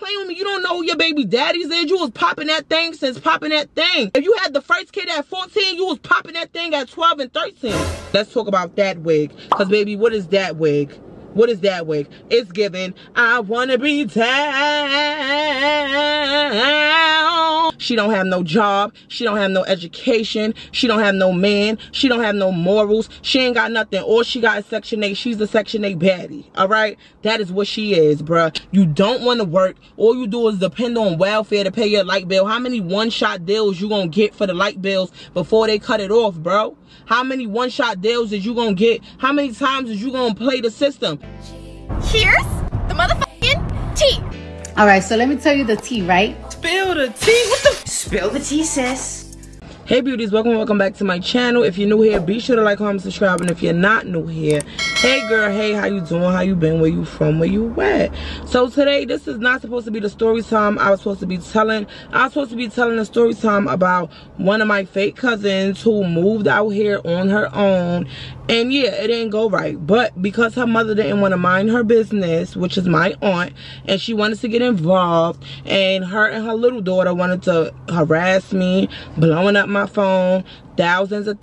playing with me. You don't know who your baby daddies is. You was popping that thing since popping that thing. If you had the first kid at 14, you was popping that thing at 12 and 13. Let's talk about that wig. Because, baby, what is that wig? What is that wig? It's giving, I wanna be down. She don't have no job. She don't have no education. She don't have no man. She don't have no morals. She ain't got nothing. All she got is Section 8. She's a Section 8 baddie. Alright? That is what she is, bruh. You don't want to work. All you do is depend on welfare to pay your light bill. How many one-shot deals you gonna get for the light bills before they cut it off, bro? How many one-shot deals is you gonna get? How many times is you gonna play the system? Here's the motherfucking tea. All right, so let me tell you the tea, right? Spill the tea. What the? Spill the tea, sis. Hey beauties, welcome back to my channel. If you're new here, be sure to like, comment, subscribe, and if you're not new here, hey girl, hey, how you doing, how you been, where you from, where you at? So today, this is not supposed to be the story time. I was supposed to be telling a story time about one of my fake cousins who moved out here on her own. And yeah, it didn't go right. But because her mother didn't want to mind her business, which is my aunt, and she wanted to get involved, and her little daughter wanted to harass me, blowing up my phone, thousands of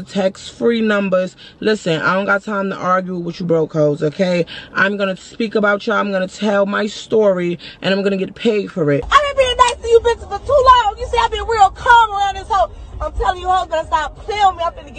text-free numbers. Listen, I don't got time to argue with you broke hoes, okay? I'm gonna speak about y'all. I'm gonna tell my story, and I'm gonna get paid for it. I've been being nice to you bitches for too long. You see, I've been real calm around this hoe. I'm telling you, hoes gonna stop playing with me. I'm finna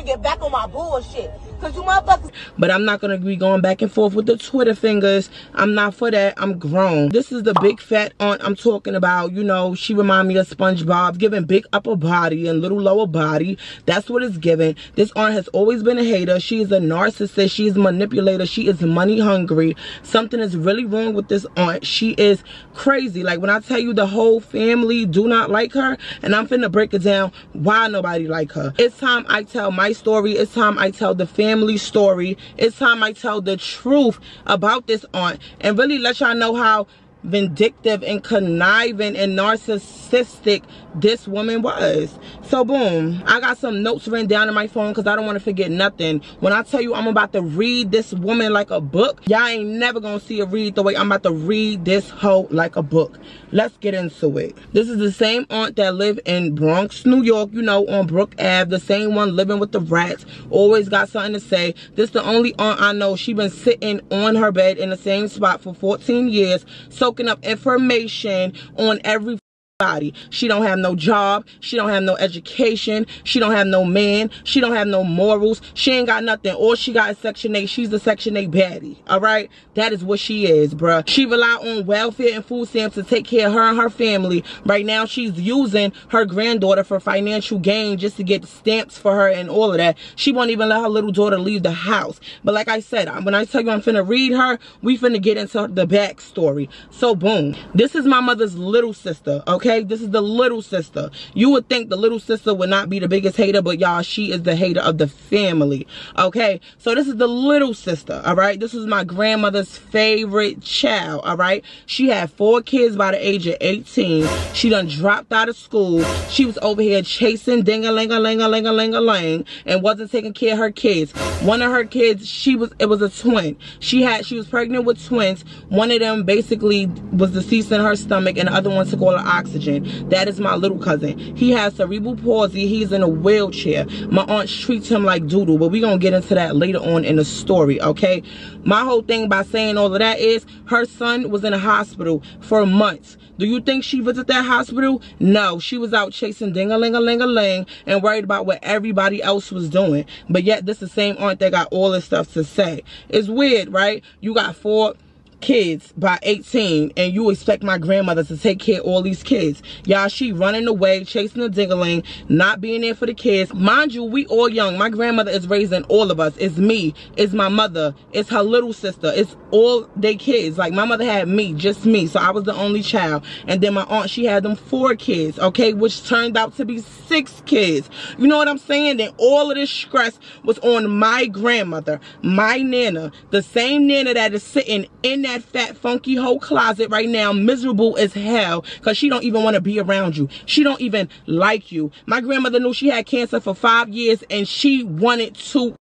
get back on my bullshit. Cause you motherfuckers. But I'm not gonna be going back and forth with the Twitter fingers. I'm not for that. I'm grown. This is the big fat aunt I'm talking about. You know, she remind me of SpongeBob, giving big upper body and little lower body. That's what it's giving. This aunt has always been a hater. She is a narcissist. She is a manipulator. She is money hungry. Something is really wrong with this aunt. She is crazy. Like when I tell you the whole family do not like her, and I'm finna break it down why nobody like her. It's time I tell my story. It's time I tell the family story. It's time I tell the truth about this aunt and really let y'all know how vindictive and conniving and narcissistic this woman was. So boom, I got some notes written down in my phone because I don't want to forget nothing. When I tell you I'm about to read this woman like a book, y'all ain't never gonna see her read the way I'm about to read this hoe like a book. Let's get into it. This is the same aunt that lived in Bronx, New York, you know, on Brook Ave. The same one living with the rats. Always got something to say. This the only aunt I know. She been sitting on her bed in the same spot for 14 years, soaking up information on every body. She don't have no job. She don't have no education. She don't have no man. She don't have no morals. She ain't got nothing. All she got is Section 8. She's a Section 8 baddie. Alright? That is what she is, bruh. She rely on welfare and food stamps to take care of her and her family. Right now, she's using her granddaughter for financial gain just to get stamps for her and all of that. She won't even let her little daughter leave the house. But like I said, when I tell you I'm finna read her, we finna get into the backstory. So boom. This is my mother's little sister, okay? This is the little sister. You would think the little sister would not be the biggest hater, but y'all, she is the hater of the family. Okay, so this is the little sister. All right, this was my grandmother's favorite child. All right, she had 4 kids by the age of 18. She done dropped out of school. She was over here chasing ding-a-ling-a-ling-a-ling-a-ling-a-ling and wasn't taking care of her kids. One of her kids, it was a twin. She was pregnant with twins. One of them basically was deceased in her stomach, and the other one took all the oxygen. That is my little cousin. He has cerebral palsy. He's in a wheelchair. My aunt treats him like doodle, but we're gonna get into that later on in the story, okay? My whole thing by saying all of that is her son was in a hospital for months. Do you think she visited that hospital? No, she was out chasing ding-a-ling-a-ling-a-ling and worried about what everybody else was doing. But yet this the same aunt that got all this stuff to say. It's weird, right? You got 4 kids by 18 and you expect my grandmother to take care of all these kids. Y'all, she running away, chasing the ding-a-ling, not being there for the kids. Mind you, we all young. My grandmother is raising all of us. It's me, it's my mother, it's her little sister, it's all they kids. Like my mother had me, just me, so I was the only child. And then my aunt, she had them 4 kids, okay, which turned out to be 6 kids. You know what I'm saying? Then all of this stress was on my grandmother, my nana, the same nana that is sitting in that fat funky whole closet right now, miserable as hell, because she don't even want to be around you. She don't even like you. My grandmother knew she had cancer for 5 years and she wanted to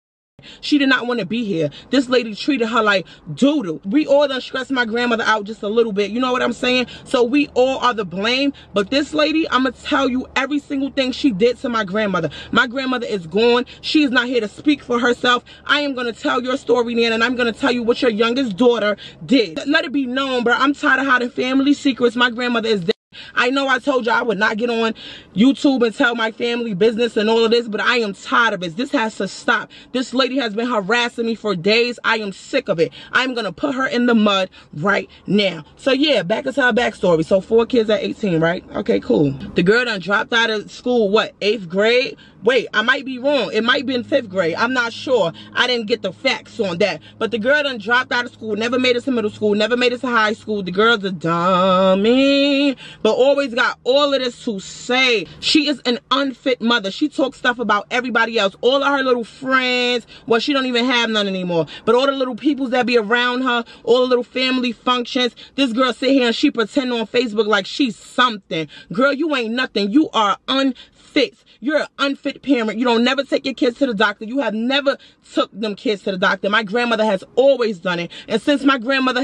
She did not want to be here. This lady treated her like doo-doo. We all done stressed my grandmother out just a little bit. You know what I'm saying? So we all are the blame. But this lady, I'm going to tell you every single thing she did to my grandmother. My grandmother is gone. She is not here to speak for herself. I am going to tell your story, Nan, and I'm going to tell you what your youngest daughter did. Let it be known, bro. I'm tired of hiding family secrets. My grandmother is dead. I know I told you I would not get on YouTube and tell my family business and all of this, but I am tired of it. This has to stop. This lady has been harassing me for days. I am sick of it. I'm going to put her in the mud right now. So yeah, back into her backstory. So 4 kids at 18, right? Okay, cool. The girl done dropped out of school, what, 8th grade? Wait, I might be wrong. It might be in 5th grade. I'm not sure. I didn't get the facts on that. But the girl done dropped out of school, never made it to middle school, never made it to high school. The girl's a dummy, but always got all of this to say. She is an unfit mother. She talks stuff about everybody else. All of her little friends, well, she don't even have none anymore, but all the little peoples that be around her, all the little family functions, this girl sit here and she pretend on Facebook like she's something. Girl, you ain't nothing. You are unfit. You're an unfit parent. You don't never take your kids to the doctor. You have never took them kids to the doctor. My grandmother has always done it. And since my grandmother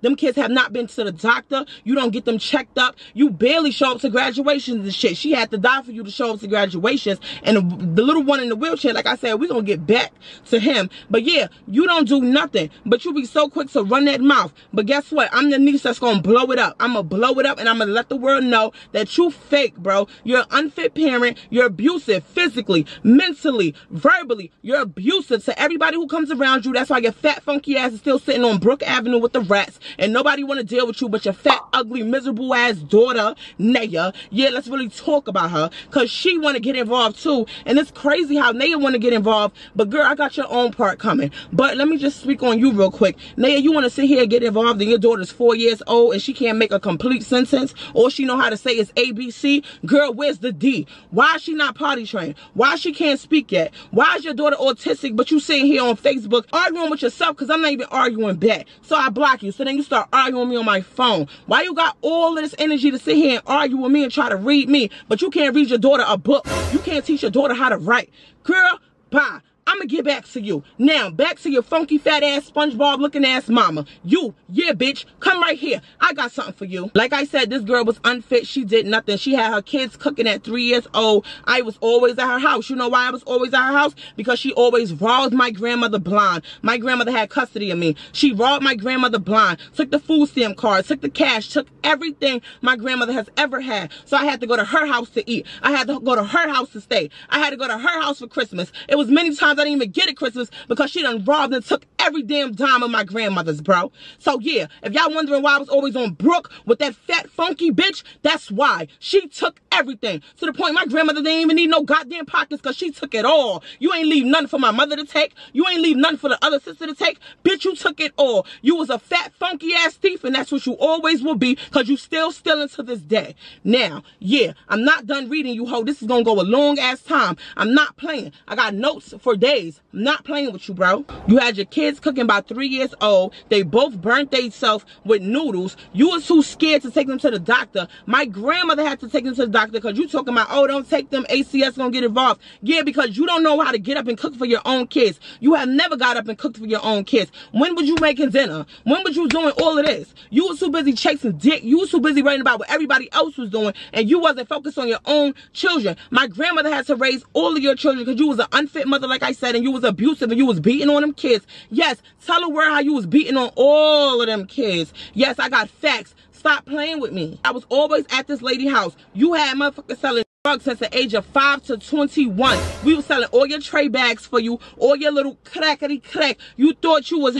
them kids have not been to the doctor. You don't get them checked up. You barely show up to graduations and shit. She had to die for you to show up to graduations. And the little one in the wheelchair, like I said, we're going to get back to him. But yeah, you don't do nothing. But you be so quick to run that mouth. But guess what? I'm the niece that's going to blow it up. I'm going to blow it up and I'm going to let the world know that you fake, bro. You're an unfit parent. You're abusive physically, mentally, verbally. You're abusive to everybody who comes around you. That's why your fat, funky ass is still sitting on Brook Avenue with the rats. And nobody want to deal with you but your fat, ugly, miserable ass daughter, Naya. Yeah, let's really talk about her. Because she want to get involved too. And it's crazy how Naya want to get involved. But girl, I got your own part coming. But let me just speak on you real quick. Naya, you want to sit here and get involved and your daughter's 4 years old and she can't make a complete sentence. All she know how to say is ABC. Girl, where's the D? Why is she not potty trained? Why she can't speak yet? Why is your daughter autistic but you sitting here on Facebook arguing with yourself? Because I'm not even arguing back. So I block you. So then you start arguing with me on my phone. Why you got all of this energy to sit here and argue with me and try to read me, but you can't read your daughter a book? You can't teach your daughter how to write. Girl, bye. I'm gonna get back to you. Now, back to your funky fat ass SpongeBob looking ass mama. You, yeah, bitch, come right here. I got something for you. Like I said, this girl was unfit. She did nothing. She had her kids cooking at 3 years old. I was always at her house. You know why I was always at her house? Because she always robbed my grandmother blind. My grandmother had custody of me. She robbed my grandmother blind, took the food stamp card, took the cash, took everything my grandmother has ever had. So I had to go to her house to eat. I had to go to her house to stay. I had to go to her house for Christmas. It was many times I didn't even get it Christmas because she done robbed and took every damn dime of my grandmother's, bro. So yeah, if y'all wondering why I was always on Brook with that fat funky bitch, that's why. She took everything to the point my grandmother didn't even need no goddamn pockets because she took it all. You ain't leave nothing for my mother to take. You ain't leave nothing for the other sister to take. Bitch, you took it all. You was a fat funky ass thief and that's what you always will be because you still stealing to this day. Now, yeah, I'm not done reading you, ho. This is gonna go a long ass time. I'm not playing. I got notes for days. I'm not playing with you, bro. You had your kids cooking by 3 years old. They both burnt themselves with noodles. You was too scared to take them to the doctor. My grandmother had to take them to the doctor because you talking about, oh, don't take them, ACS gonna get involved. Yeah, because you don't know how to get up and cook for your own kids. You have never got up and cooked for your own kids. When was you making dinner? When was you doing all of this? You was too busy chasing dick. You was too busy writing about what everybody else was doing and you wasn't focused on your own children. My grandmother had to raise all of your children because you was an unfit mother, like I said, and you was abusive and you was beating on them kids. Yes, tell the world how you was beating on all of them kids. Yes, I got facts. Stop playing with me. I was always at this lady house. You had motherfuckers selling drugs since the age of 5 to 21. We was selling all your tray bags for you, all your little crackety crack. You thought you was,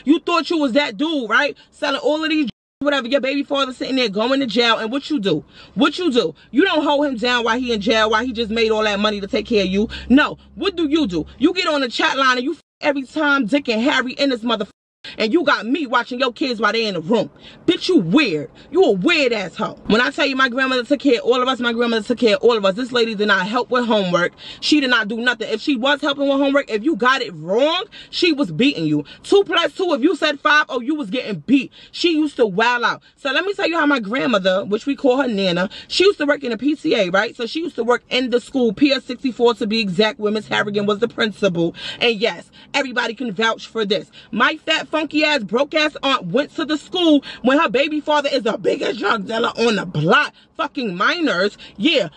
you thought you was that dude, right? Selling all of these whatever. Your baby father sitting there going to jail, and what you do? What you do? You don't hold him down while he in jail, while he just made all that money to take care of you. No, what do? You get on the chat line and you every time Dick and Harry in this motherfucker and you got me watching your kids while they in the room. Bitch, you weird. You a weird asshole. When I tell you my grandmother took care of all of us, my grandmother took care of all of us. This lady did not help with homework. She did not do nothing. If she was helping with homework, if you got it wrong, she was beating you. 2 + 2, if you said 5, oh, you was getting beat. She used to wild out. So let me tell you how my grandmother, which we call her Nana, she used to work in a PTA, right? So she used to work in the school, PS 64 to be exact, where Miss Harrigan was the principal. And yes, everybody can vouch for this. My fat, funky ass, broke ass aunt went to the school when her baby father is the biggest drug dealer on the block, fucking minors. Yeah,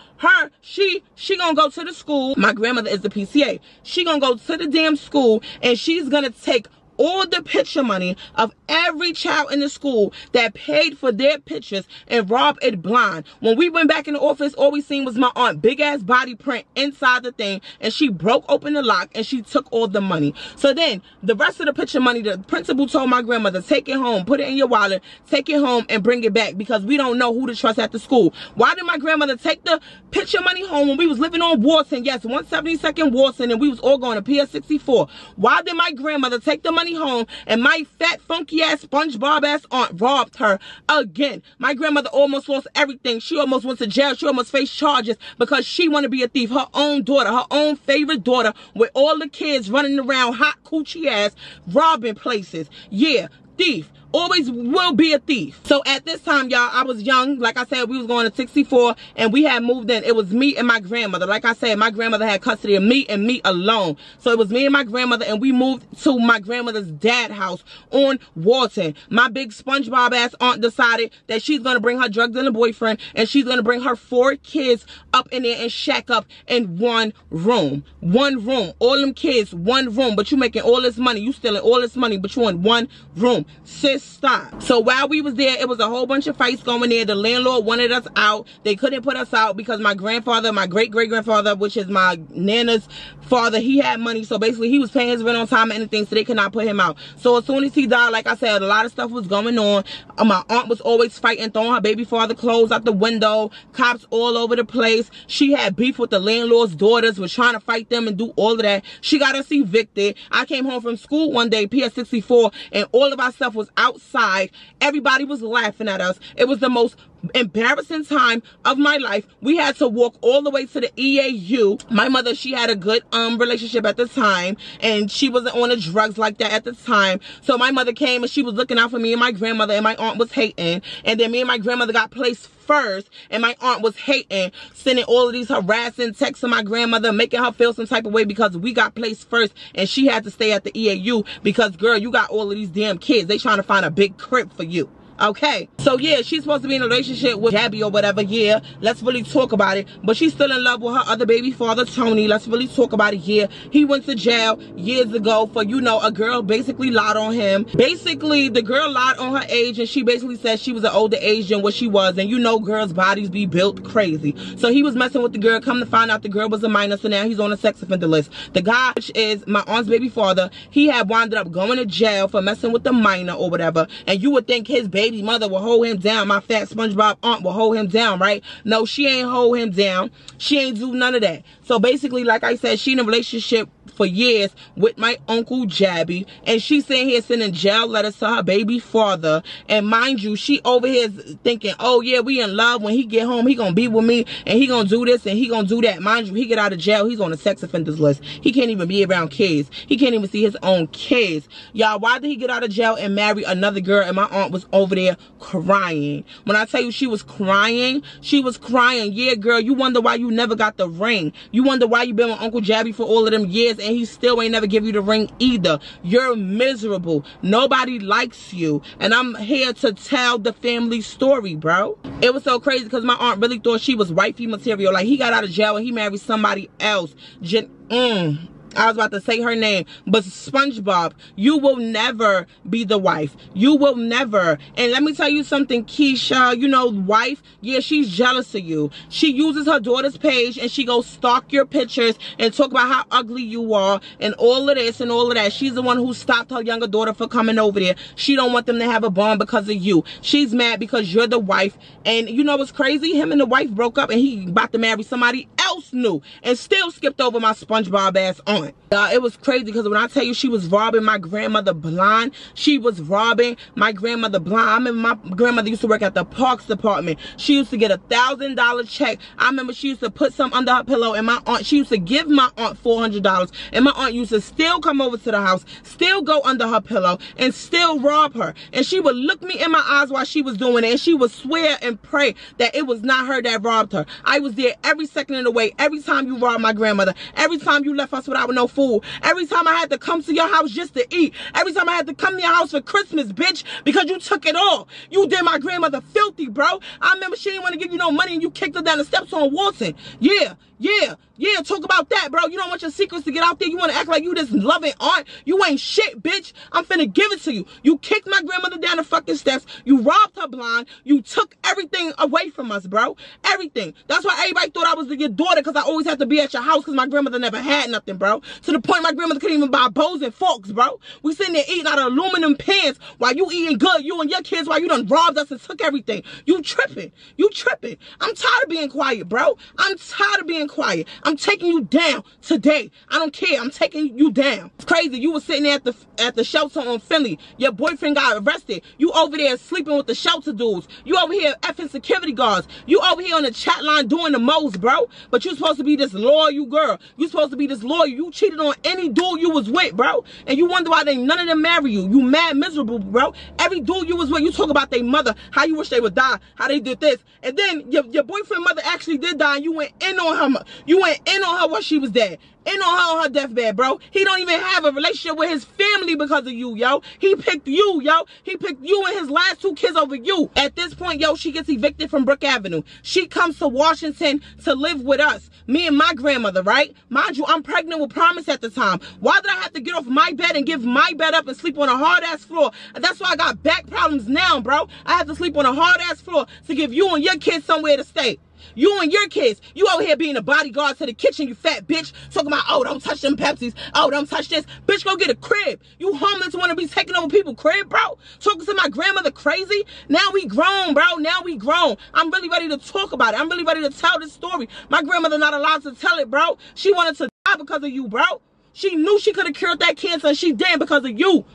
she gonna go to the school. My grandmother is the PCA. She gonna go to the damn school and she's gonna take all the picture money of every child in the school that paid for their pictures and rob it blind. When we went back in the office, all we seen was my aunt big ass body print inside the thing, and she broke open the lock and she took all the money. So then the rest of the picture money, the principal told my grandmother, take it home, put it in your wallet, take it home and bring it back, because we don't know who to trust at the school. Why did my grandmother take the picture money home when we was living on Wharton? Yes, 172nd Wharton, and we was all going to PS 64. Why did my grandmother take the money home and my fat, funky ass, SpongeBob ass aunt robbed her again? My grandmother almost lost everything. She almost went to jail. She almost faced charges because she wanted to be a thief. Her own daughter, her own favorite daughter, with all the kids running around hot coochie ass, robbing places. Yeah, thief. Always will be a thief. So at this time, y'all, I was young. Like I said, we was going to 64 and we had moved in. It was me and my grandmother. Like I said, my grandmother had custody of me and me alone. So it was me and my grandmother, and we moved to my grandmother's dad's house on Wharton. My big SpongeBob ass aunt decided that she's going to bring her drug dealing boyfriend and she's going to bring her 4 kids up in there and shack up in one room. One room. All them kids, one room. But you making all this money. You stealing all this money, but you in one room. Sis, stop. So while we was there, it was a whole bunch of fights going there. The landlord wanted us out. They couldn't put us out because my grandfather, my great-great-grandfather, which is my Nana's father, he had money. So basically he was paying his rent on time and anything, so they could not put him out. So as soon as he died, like I said, a lot of stuff was going on. My aunt was always fighting, throwing her baby father clothes out the window, cops all over the place. She had beef with the landlord's daughters, was trying to fight them and do all of that. She got us evicted. I came home from school one day, PS 64, and all of our stuff was outside. Everybody was laughing at us. It was the most embarrassing time of my life. We had to walk all the way to the EAU. My mother, she had a good relationship at the time, and she wasn't on the drugs like that at the time. So my mother came and she was looking out for me and my grandmother, and my aunt was hating. And then me and my grandmother got placed first, and my aunt was hating, sending all of these harassing texts to my grandmother, making her feel some type of way because we got placed first and she had to stay at the EAU because, girl, you got all of these damn kids. They trying to find a big crib for you. Okay, so yeah, she's supposed to be in a relationship with Gabby or whatever. Yeah, let's really talk about it. But she's still in love with her other baby father, Tony. Let's really talk about it. Yeah, he went to jail years ago for, you know, a girl basically lied on him. Basically, the girl lied on her age, and she basically said she was an older age than what she was. And you know, girls' bodies be built crazy. So he was messing with the girl. Come to find out, the girl was a minor, so now he's on a sex offender list. The guy, which is my aunt's baby father, he had wound up going to jail for messing with the minor or whatever. And you would think his baby mother will hold him down. My fat SpongeBob aunt will hold him down, right? No, she ain't hold him down. She ain't do none of that. So basically, like I said, she in a relationship for years with my uncle Jabby, and she's sitting here sending jail letters to her baby father. And mind you, she over here thinking, oh yeah, we in love. When he get home, he gonna be with me and he gonna do this and he gonna do that. Mind you, he get out of jail, he's on a sex offenders list. He can't even be around kids. He can't even see his own kids. Y'all, why did he get out of jail and marry another girl? And my aunt was over there crying. When I tell you she was crying, she was crying. Yeah, girl, you wonder why you never got the ring. You wonder why you been with Uncle Jabby for all of them years and he still ain't never give you the ring either. You're miserable. Nobody likes you. And I'm here to tell the family story, bro. It was so crazy because my aunt really thought she was wifey material. Like, he got out of jail and he married somebody else. I was about to say her name, but SpongeBob, you will never be the wife. You will never. And let me tell you something, Keisha, you know, wife, yeah, she's jealous of you. She uses her daughter's page and she goes stalk your pictures and talk about how ugly you are and all of this and all of that. She's the one who stopped her younger daughter from coming over there. She don't want them to have a bond because of you. She's mad because you're the wife. And you know what's crazy? Him and the wife broke up and he about to marry somebody else. house knew and still skipped over my SpongeBob ass aunt. It was crazy because when I tell you she was robbing my grandmother blind, she was robbing my grandmother blind. I remember my grandmother used to work at the parks department. She used to get $1,000 check. I remember she used to put some under her pillow, and my aunt, she used to give my aunt $400, and my aunt used to still come over to the house, still go under her pillow, and still rob her. And she would look me in my eyes while she was doing it, and she would swear and pray that it was not her that robbed her. I was there every second of the way. Every time you robbed my grandmother, every time you left us without no food, every time I had to come to your house just to eat, every time I had to come to your house for Christmas, bitch, because you took it all. You did my grandmother filthy, bro. I remember she didn't want to give you no money and you kicked her down the steps on Walton. Yeah, talk about that, bro. You don't want your secrets to get out there. You want to act like you this loving aunt. You ain't shit, bitch. I'm finna give it to you. You kicked my grandmother down the fucking steps. You robbed her blind. You took everything away from us, bro. Everything. That's why everybody thought I was your daughter, because I always had to be at your house because my grandmother never had nothing, bro. To the point my grandmother couldn't even buy bowls and forks, bro. We sitting there eating out of aluminum pans while you eating good. You and your kids while you done robbed us and took everything. You tripping. You tripping. I'm tired of being quiet, bro. I'm tired of being quiet. I'm taking you down today. I don't care. I'm taking you down. It's crazy. You were sitting there at the shelter on Finley. Your boyfriend got arrested. You over there sleeping with the shelter dudes. You over here effing security guards. You over here on the chat line doing the most, bro. But you supposed to be this loyal girl. You supposed to be this loyal. You cheated on any dude you was with, bro. And you wonder why none of them marry you. You mad miserable, bro. Every dude you was with, you talk about their mother, how you wish they would die, how they did this. And then your boyfriend mother actually did die, and you went in on her. You went in on her while she was dead. In on her on her deathbed, bro. He don't even have a relationship with his family because of you, yo. He picked you, yo. He picked you and his last 2 kids over you. At this point, yo, she gets evicted from Brook Avenue. She comes to Washington to live with us. Me and my grandmother, right? Mind you, I'm pregnant with Promise at the time. Why did I have to get off my bed and give my bed up and sleep on a hard-ass floor? And that's why I got back problems now, bro. I have to sleep on a hard-ass floor to give you and your kids somewhere to stay. You and your kids, you over here being a bodyguard to the kitchen, you fat bitch. Talking about, oh, don't touch them Pepsis. Oh, don't touch this. Bitch, go get a crib. You homeless want to be taking over people's crib, bro? Talking to my grandmother crazy? Now we grown, bro. Now we grown. I'm really ready to talk about it. I'm really ready to tell this story. My grandmother not allowed to tell it, bro. She wanted to die because of you, bro. She knew she could have cured that cancer, and she didn't because of you.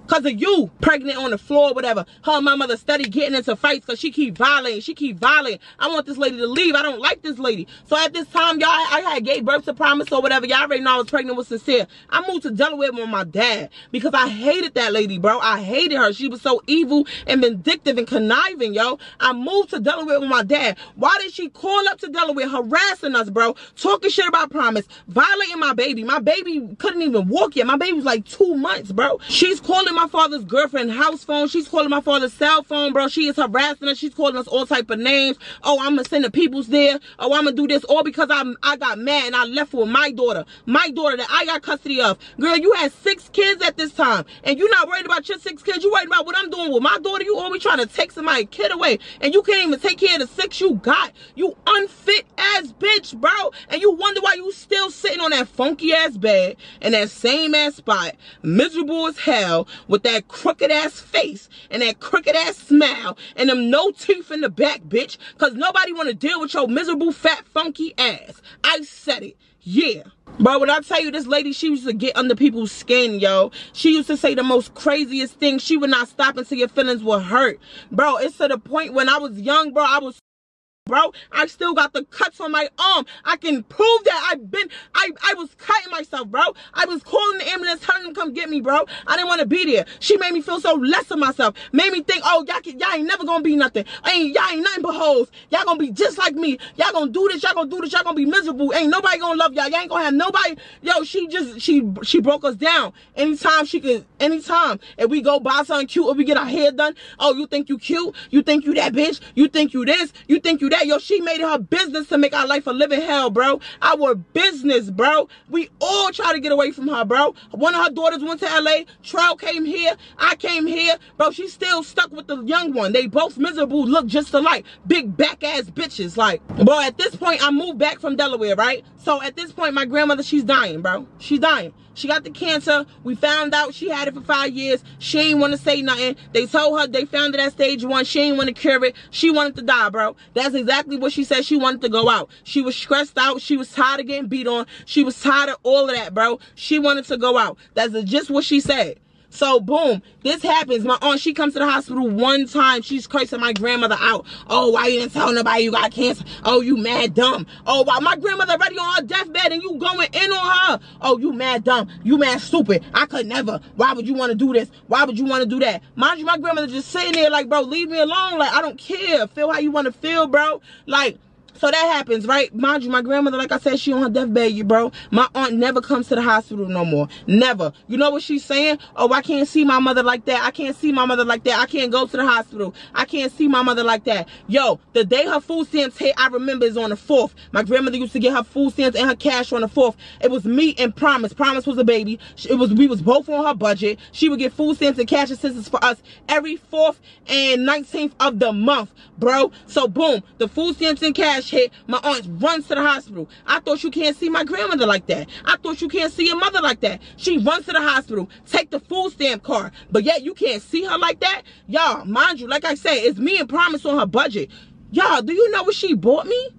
Because of you, pregnant on the floor, whatever. Her and my mother steady getting into fights because she keep violating. She keep violating. I want this lady to leave. I don't like this lady. So at this time, y'all, I had gave birth to Promise or whatever. Y'all already know I was pregnant with Sincere. I moved to Delaware with my dad because I hated that lady, bro. I hated her. She was so evil and vindictive and conniving, yo. I moved to Delaware with my dad. Why did she call up to Delaware harassing us, bro? Talking shit about Promise. Violating my baby. My baby couldn't even walk yet. My baby was like 2 months, bro. She's calling my father's girlfriend house phone. She's calling my father's cell phone, bro. She is harassing us. She's calling us all type of names. Oh, I'm gonna send the peoples there. Oh, I'm gonna do this all because I got mad and I left with my daughter that I got custody of. Girl, you had 6 kids at this time, and you're not worried about your 6 kids. You worried about what I'm doing with my daughter. You always trying to take somebody's kid away, and you can't even take care of the 6 you got. You unfit ass bitch, bro. And you wonder why you still sitting on that funky ass bed in that same ass spot, miserable as hell, with that crooked ass face and that crooked ass smile and them no teeth in the back, bitch, because nobody want to deal with your miserable fat funky ass. I said it. Yeah. Bro, when I tell you, this lady, she used to get under people's skin, yo. She used to say the most craziest things. She would not stop until your feelings were hurt. Bro, it's to the point when I was young, bro, bro, I still got the cuts on my arm. I can prove that I was cutting myself, bro. I was calling the ambulance, telling them to come get me, bro. I didn't want to be there. She made me feel so less of myself. Made me think, oh, y'all ain't never gonna be nothing. Y'all ain't nothing but hoes. Y'all gonna be just like me. Y'all gonna do this, y'all gonna do this, y'all gonna be miserable. Ain't nobody gonna love y'all. Y'all ain't gonna have nobody. Yo, she broke us down. Anytime. If we go buy something cute or we get our hair done, oh, you think you cute? You think you that bitch? You think you this? You think you that? Yo, she made it her business to make our life a living hell, bro. Our business, bro. We all try to get away from her, bro. One of her daughters went to LA. Trell came here. I came here. Bro, she's still stuck with the young one. They both miserable, look just alike. Big back ass bitches. Like, bro, at this point, I moved back from Delaware, right? So at this point, my grandmother, she's dying, bro. She's dying. She got the cancer. We found out she had it for 5 years. She ain't want to say nothing. They told her they found it at stage 1. She ain't want to cure it. She wanted to die, bro. That's exactly what she said. She wanted to go out. She was stressed out. She was tired of getting beat on. She was tired of all of that, bro. She wanted to go out. That's just what she said. So, boom, this happens. My aunt, she comes to the hospital one time. She's cursing my grandmother out. Oh, why you didn't tell nobody you got cancer? Oh, you mad dumb. Oh, why my grandmother already on her deathbed and you going in on her? Oh, you mad dumb. You mad stupid. I could never. Why would you want to do this? Why would you want to do that? Mind you, my grandmother just sitting there like, bro, leave me alone. Like, I don't care. Feel how you want to feel, bro. Like, so that happens, right? Mind you, my grandmother, like I said, she on her deathbed, bro. My aunt never comes to the hospital no more. Never. You know what she's saying? Oh, I can't see my mother like that. I can't see my mother like that. I can't go to the hospital. I can't see my mother like that. Yo, the day her food stamps hit, I remember, is on the 4th. My grandmother used to get her food stamps and her cash on the 4th. It was me and Promise. Promise was a baby. We was both on her budget. She would get food stamps and cash assistance for us every 4th and 19th of the month, bro. So, boom, the food stamps and cash hit. My aunt runs to the hospital. I thought you can't see my grandmother like that. I thought you can't see your mother like that. She runs to the hospital, take the food stamp card, but yet you can't see her like that? Y'all, mind you, like I said, it's me and Promise on her budget. Y'all, do you know what she bought me?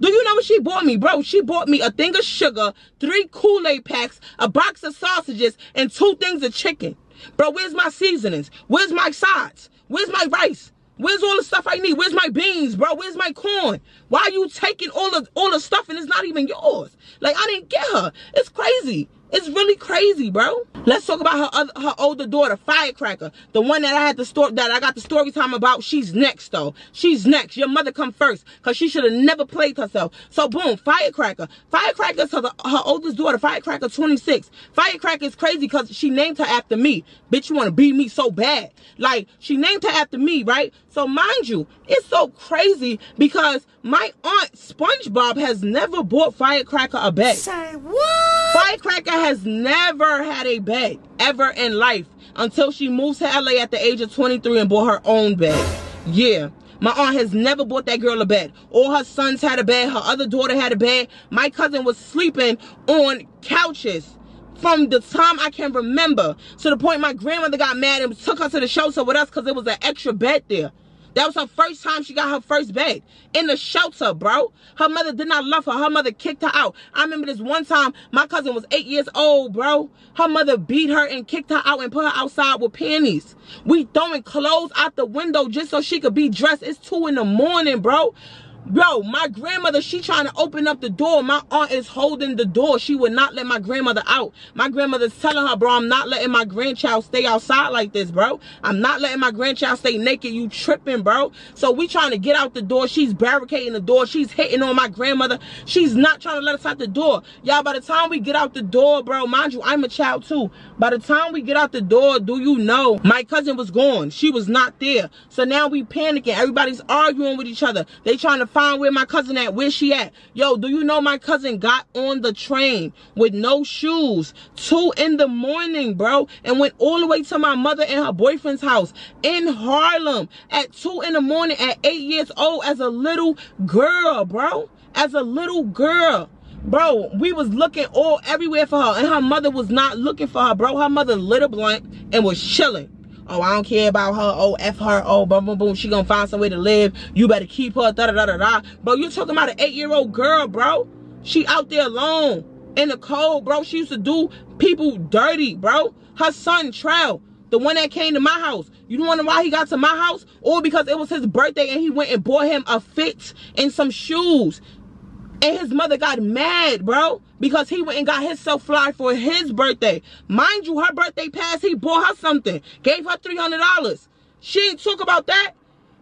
Do you know what she bought me, bro? She bought me a thing of sugar, 3 Kool-Aid packs, a box of sausages, and 2 things of chicken. Bro, where's my seasonings? Where's my sides? Where's my rice? Where's all the stuff I need? Where's my beans, bro? Where's my corn? Why are you taking all the stuff and it's not even yours? Like, I didn't get her. It's crazy. It's really crazy, bro. Let's talk about her older daughter, Firecracker. The one that I got the story time about. She's next, though. She's next. Your mother come first, because she should have never played herself. So, boom, Firecracker. Firecracker's her oldest daughter, Firecracker 26. Firecracker is crazy because she named her after me. Bitch, you want to beat me so bad. Like, she named her after me, right? So, mind you, it's so crazy because my aunt, SpongeBob, has never bought Firecracker a bed. Say what? Firecracker has never had a bed, ever in life, until she moves to LA at the age of 23 and bought her own bed. Yeah. My aunt has never bought that girl a bed. All her sons had a bed. Her other daughter had a bed. My cousin was sleeping on couches from the time I can remember, to the point my grandmother got mad and took her to the shelter with us because there was an extra bed there. That was her first time she got her first bed. In the shelter, bro. Her mother did not love her. Her mother kicked her out. I remember this one time, my cousin was 8 years old, bro. Her mother beat her and kicked her out and put her outside with panties. We throwing clothes out the window just so she could be dressed. It's 2 in the morning, bro. Bro, my grandmother, she trying to open up the door. My aunt is holding the door. She would not let my grandmother out. My grandmother's telling her, bro, I'm not letting my grandchild stay outside like this, bro. I'm not letting my grandchild stay naked. You tripping, bro. So we trying to get out the door. She's barricading the door. She's hitting on my grandmother. She's not trying to let us out the door. Y'all, by the time we get out the door, bro, mind you, I'm a child too. By the time we get out the door, do you know, my cousin was gone. She was not there. So now we panicking. Everybody's arguing with each other. They trying to find where my cousin at, where she at. Yo, do you know my cousin got on the train with no shoes, 2 in the morning, bro, and went all the way to my mother and her boyfriend's house in Harlem at 2 in the morning at 8 years old as a little girl, bro. As a little girl. Bro, we was looking everywhere for her, and her mother was not looking for her, bro. Her mother lit a blunt and was chilling. Oh, I don't care about her. Oh, F her. Oh, boom, boom, boom. She gonna find somewhere to live. You better keep her. Da, da, da, da, da. Bro, you talking about an 8-year-old girl, bro. She out there alone in the cold, bro. She used to do people dirty, bro. Her son, Trell, the one that came to my house. You don't wonder why he got to my house? Or because it was his birthday and he went and bought him a fit and some shoes. And his mother got mad, bro, because he went and got himself fly for his birthday. Mind you, her birthday passed, he bought her something. Gave her $300. She ain't talk about that.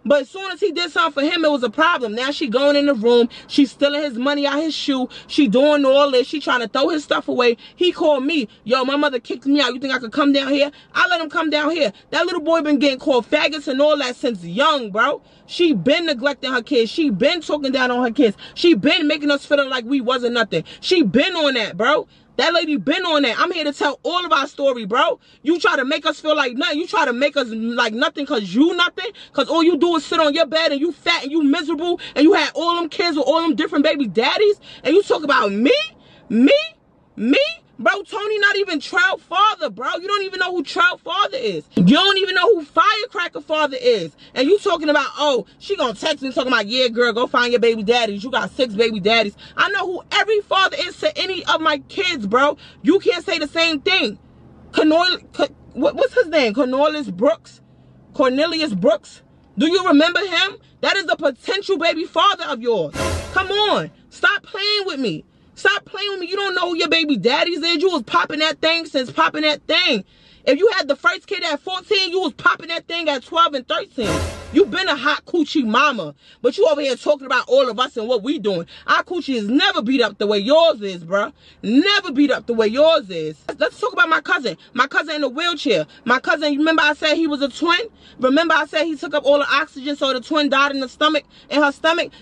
But as soon as he did something for him, it was a problem. Now she going in the room. She's stealing his money out his shoe. She doing all this. She trying to throw his stuff away. He called me. Yo, my mother kicked me out. You think I could come down here? I let him come down here. That little boy been getting called faggots and all that since young, bro. She been neglecting her kids. She been talking down on her kids. She been making us feel like we wasn't nothing. She been on that, bro. That lady been on that. I'm here to tell all of our story, bro. You try to make us feel like nothing. You try to make us like nothing because you nothing. Because all you do is sit on your bed and you fat and you miserable. And you had all them kids with all them different baby daddies. And you talk about me? Bro, Tony not even Trout father, bro. You don't even know who Trout father is. You don't even know who Firecracker father is. And you talking about, oh, she gonna text me talking about, yeah, girl, go find your baby daddies. You got 6 baby daddies. I know who every father is to any of my kids, bro. You can't say the same thing. What's his name? Cornelius Brooks? Do you remember him? That is the potential baby father of yours. Come on. Stop playing with me. Stop playing with me. You don't know who your baby daddies is. You was popping that thing since popping that thing. If you had the first kid at 14, you was popping that thing at 12 and 13. You been a hot coochie mama. But you over here talking about all of us and what we doing. Our coochie is never beat up the way yours is, bruh. Never beat up the way yours is. Let's talk about my cousin. My cousin in a wheelchair. My cousin, you remember I said he was a twin? Remember I said he took up all the oxygen so the twin died in her stomach?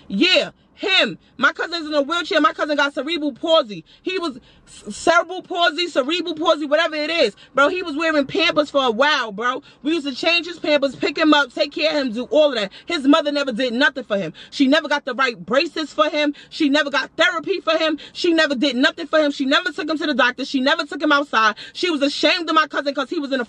Yeah. Him. My cousin's in a wheelchair. My cousin got cerebral palsy. He was cerebral palsy, whatever it is. Bro, he was wearing Pampers for a while, bro. We used to change his Pampers, pick him up, take care of him, do all of that. His mother never did nothing for him. She never got the right braces for him. She never got therapy for him. She never did nothing for him. She never took him to the doctor. She never took him outside. She was ashamed of my cousin because he was in a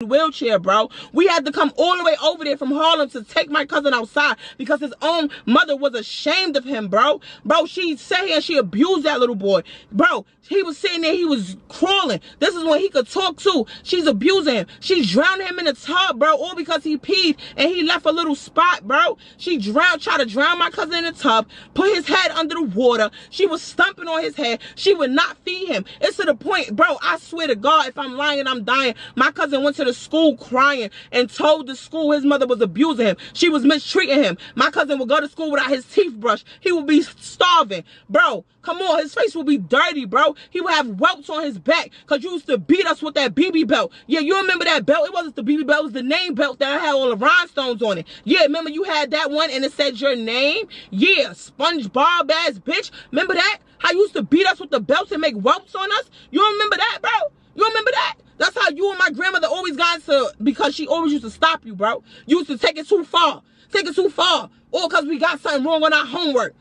wheelchair, bro. We had to come all the way over there from Harlem to take my cousin outside because his own mother was ashamed of him, bro. Bro, she sat here and she abused that little boy. Bro, he was sitting there, he was crawling. This is when he could talk too. She's abusing him. She drowned him in the tub, bro, all because he peed and he left a little spot, bro. She tried to drown my cousin in the tub, put his head under the water. She was stomping on his head. She would not feed him. It's to the point, bro, I swear to God, if I'm lying, I'm dying. My cousin went to the school crying and told the school his mother was abusing him. She was mistreating him. My cousin would go to school without his teeth brushed. He would be starving. Bro, come on, his face would be dirty, bro. He would have welts on his back because you used to beat us with that BB belt. Yeah, you remember that belt? It wasn't the BB belt, it was the name belt that had all the rhinestones on it. Yeah, remember you had that one and it said your name? Yeah, SpongeBob ass bitch. Remember that? How you used to beat us with the belts and make welts on us? You don't remember that, bro? You remember that? That's how you and my grandmother always got into, because she always used to stop you, bro. You used to take it too far. Take it too far. All because we got something wrong on our homework.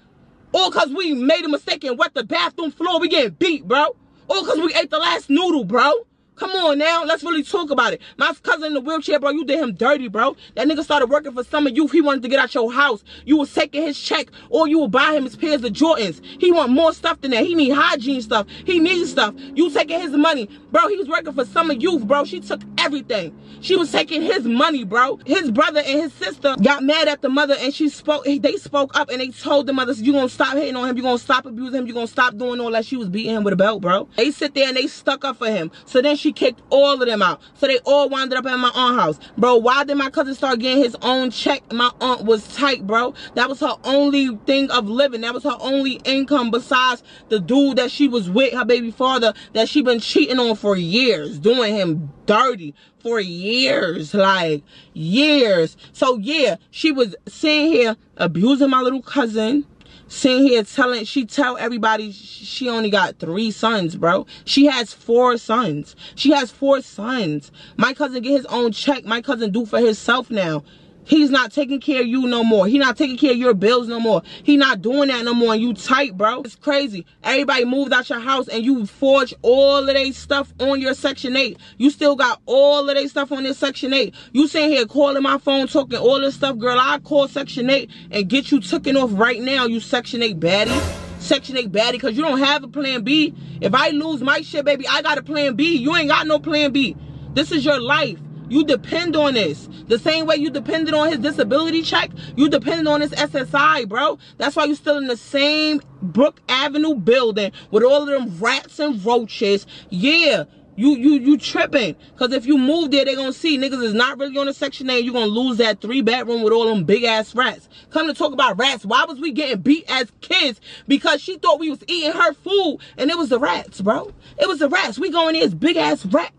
All because we made a mistake and wet the bathroom floor. We getting beat, bro. All because we ate the last noodle, bro. Come on now, let's really talk about it. My cousin in the wheelchair, bro, you did him dirty, bro. That nigga started working for Summer Youth. He wanted to get out your house. You was taking his check, or you would buy him his pairs of Jordans. He want more stuff than that. He need hygiene stuff. He needs stuff. You taking his money. Bro, he was working for Summer Youth, bro. She took everything. She was taking his money, bro. His brother and his sister got mad at the mother, and they spoke up, and they told the mother, you gonna stop hitting on him, you gonna stop abusing him, you gonna stop doing all that. She was beating him with a belt, bro. They sit there and they stuck up for him. So then she kicked all of them out. So they all wound up at my aunt's house. Bro, why did my cousin start getting his own check? My aunt was tight, bro. That was her only thing of living. That was her only income besides the dude that she was with, her baby father, that she been cheating on for years, doing him dirty for years, like years. So yeah, she was sitting here abusing my little cousin, sitting here she tell everybody she only got 3 sons, bro. She has 4 sons. She has 4 sons. My cousin get his own check. My cousin do for himself now. He's not taking care of you no more. He not taking care of your bills no more. He not doing that no more, and you tight, bro. It's crazy. Everybody moved out your house and you forged all of their stuff on your Section 8. You still got all of their stuff on your Section 8. You sitting here calling my phone, talking all this stuff, girl. I call Section 8 and get you taken off right now, you Section 8 baddie. Section 8 baddie, because you don't have a plan B. If I lose my shit, baby, I got a plan B. You ain't got no plan B. This is your life. You depend on this. The same way you depended on his disability check, you depended on his SSI, bro. That's why you still in the same Brook Avenue building with all of them rats and roaches. Yeah, you tripping. Because if you move there, they gonna see niggas is not really on the Section 8. You're gonna lose that 3-bedroom with all them big-ass rats. Come to talk about rats. Why was we getting beat as kids? Because she thought we was eating her food, and it was the rats, bro. It was the rats. We going in as big-ass rats.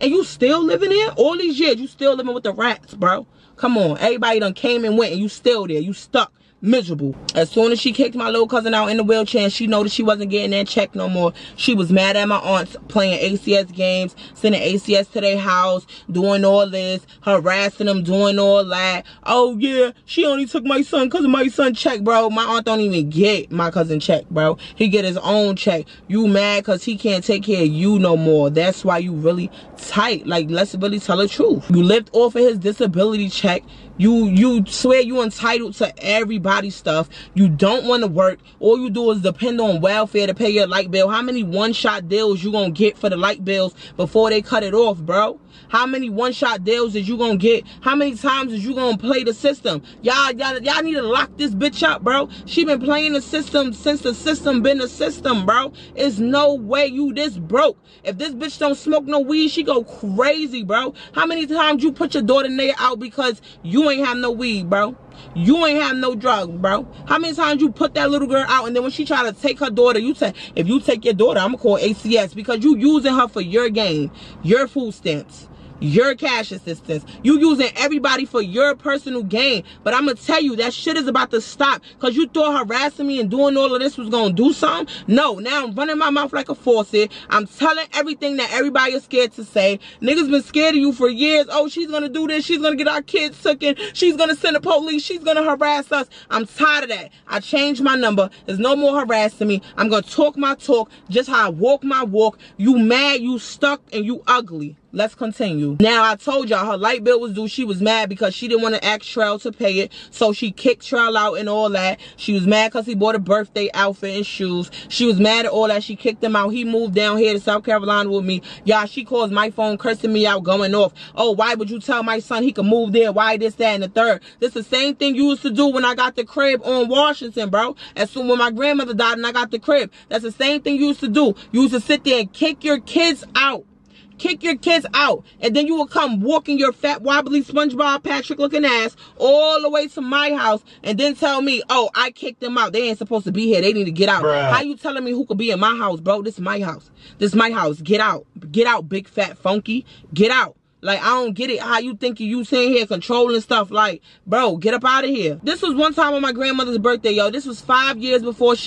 And you still living there? All these years, you still living with the rats, bro. Come on. Everybody done came and went, and you still there. You stuck. Miserable. As soon as she kicked my little cousin out in the wheelchair and she noticed she wasn't getting that check no more, she was mad at my aunts playing ACS games, sending ACS to their house, doing all this, harassing them, doing all that. Oh yeah, she only took my son because of my son check, bro. My aunt don't even get my cousin check, bro. He get his own check. You mad because he can't take care of you no more. That's why you really tight. Like, let's really tell the truth. You lived off of his disability check. You swear you entitled to everybody's stuff. You don't want to work. All you do is depend on welfare to pay your light bill. How many one-shot deals you gonna get for the light bills before they cut it off, bro? How many one-shot deals is you gonna get? How many times is you gonna play the system? Y'all need to lock this bitch up, bro. She been playing the system since the system been the system, bro. It's no way you this broke. If this bitch don't smoke no weed, she go crazy, bro. How many times you put your daughter nigga out because you ain't have no weed, bro? You ain't have no drugs, bro. How many times you put that little girl out and then when she try to take her daughter, you say, if you take your daughter, I'm gonna call ACS because you using her for your gain, your food stamps, your cash assistance. You using everybody for your personal gain. But I'm gonna tell you, that shit is about to stop. Because you thought harassing me and doing all of this was gonna do something. No, now I'm running my mouth like a faucet. I'm telling everything that everybody is scared to say. Niggas been scared of you for years. Oh, she's gonna do this. She's gonna get our kids taken. She's gonna send the police. She's gonna harass us. I'm tired of that. I changed my number. There's no more harassing me. I'm gonna talk my talk, just how I walk my walk. You mad, you stuck, and you ugly. Let's continue. Now, I told y'all her light bill was due. She was mad because she didn't want to ask Trell to pay it. So she kicked Trell out and all that. She was mad because he bought a birthday outfit and shoes. She was mad at all that. She kicked him out. He moved down here to South Carolina with me. Y'all, she calls my phone cursing me out, going off. Oh, why would you tell my son he could move there? Why this, that, and the third? This the same thing you used to do when I got the crib on Washington, bro. As soon when my grandmother died and I got the crib. That's the same thing you used to do. You used to sit there and kick your kids out. Kick your kids out, and then you will come walking your fat, wobbly, SpongeBob Patrick looking ass all the way to my house and then tell me, oh, I kicked them out. They ain't supposed to be here. They need to get out. Bruh. How you telling me who could be in my house, bro? This is my house. This is my house. Get out. Get out, big fat funky. Get out. Like, I don't get it. How you think you sitting here controlling stuff? Like, bro, get up out of here. This was one time on my grandmother's birthday, yo. This was 5 years before this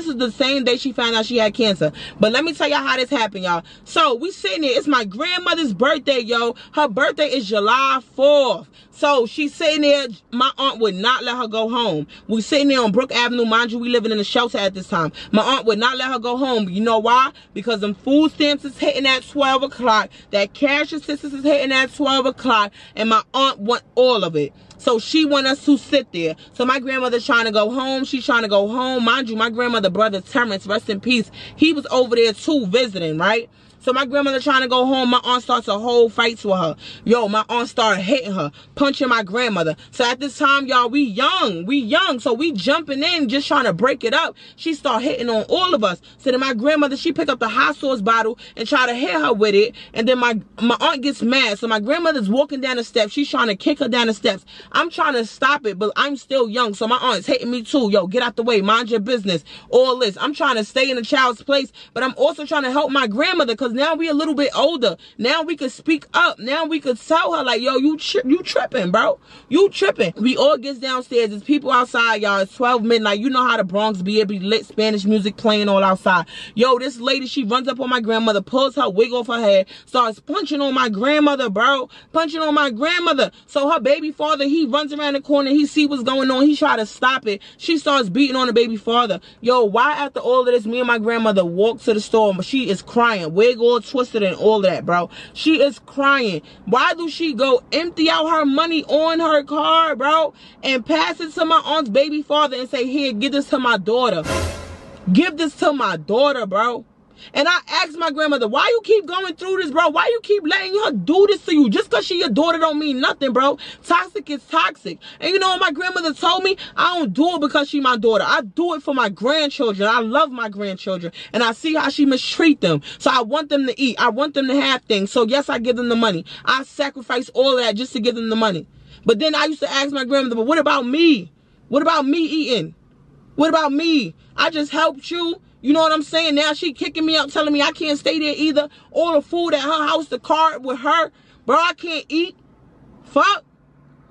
is the same day she found out she had cancer. But let me tell y'all how this happened, y'all. So, we sitting there. It's my grandmother's birthday, yo. Her birthday is July 4th. So, she's sitting there. My aunt would not let her go home. We sitting there on Brook Avenue. Mind you, we living in a shelter at this time. My aunt would not let her go home. You know why? Because them food stamps is hitting at 12 o'clock. That cash assistance is hitting at 12 o'clock. And my aunt want all of it. So she want us to sit there. So my grandmother's trying to go home. She's trying to go home. Mind you, my grandmother brother Terrence, rest in peace, he was over there too visiting, right? So my grandmother trying to go home. My aunt starts a whole fight with her. Yo, my aunt started hitting her, punching my grandmother. So at this time, y'all, we young. So we jumping in, just trying to break it up. She start hitting on all of us. So then my grandmother, she picked up the hot sauce bottle and try to hit her with it. And then my aunt gets mad. So my grandmother's walking down the steps. She's trying to kick her down the steps. I'm trying to stop it, but I'm still young. So my aunt's hitting me too. Yo, get out the way. Mind your business. All this. I'm trying to stay in the child's place, but I'm also trying to help my grandmother because now we a little bit older. Now we could speak up. Now we could tell her like, yo, you tripping, bro. You tripping. We all gets downstairs. There's people outside, y'all. It's 12 midnight. You know how the Bronx be. It be lit Spanish music playing all outside. Yo, this lady, she runs up on my grandmother, pulls her wig off her head, starts punching on my grandmother, bro. Punching on my grandmother. So her baby father, he runs around the corner. He see what's going on. He try to stop it. She starts beating on the baby father. Yo, why after all of this, me and my grandmother walk to the store, but she is crying. Wig all twisted and all that, bro. She is crying. Why do she go empty out her money on her car, bro, and pass it to my aunt's baby father and say, here, give this to my daughter. Give this to my daughter, bro. And I asked my grandmother, why you keep going through this, bro? Why you keep letting her do this to you? Just because she your daughter don't mean nothing, bro. Toxic is toxic. And you know what my grandmother told me? I don't do it because she my daughter. I do it for my grandchildren. I love my grandchildren. And I see how she mistreat them. So I want them to eat. I want them to have things. So yes, I give them the money. I sacrifice all of that just to give them the money. But then I used to ask my grandmother, but what about me? What about me eating? What about me? I just helped you. You know what I'm saying? Now she kicking me out, telling me I can't stay there either. All the food at her house, the car with her. Bro, I can't eat. Fuck.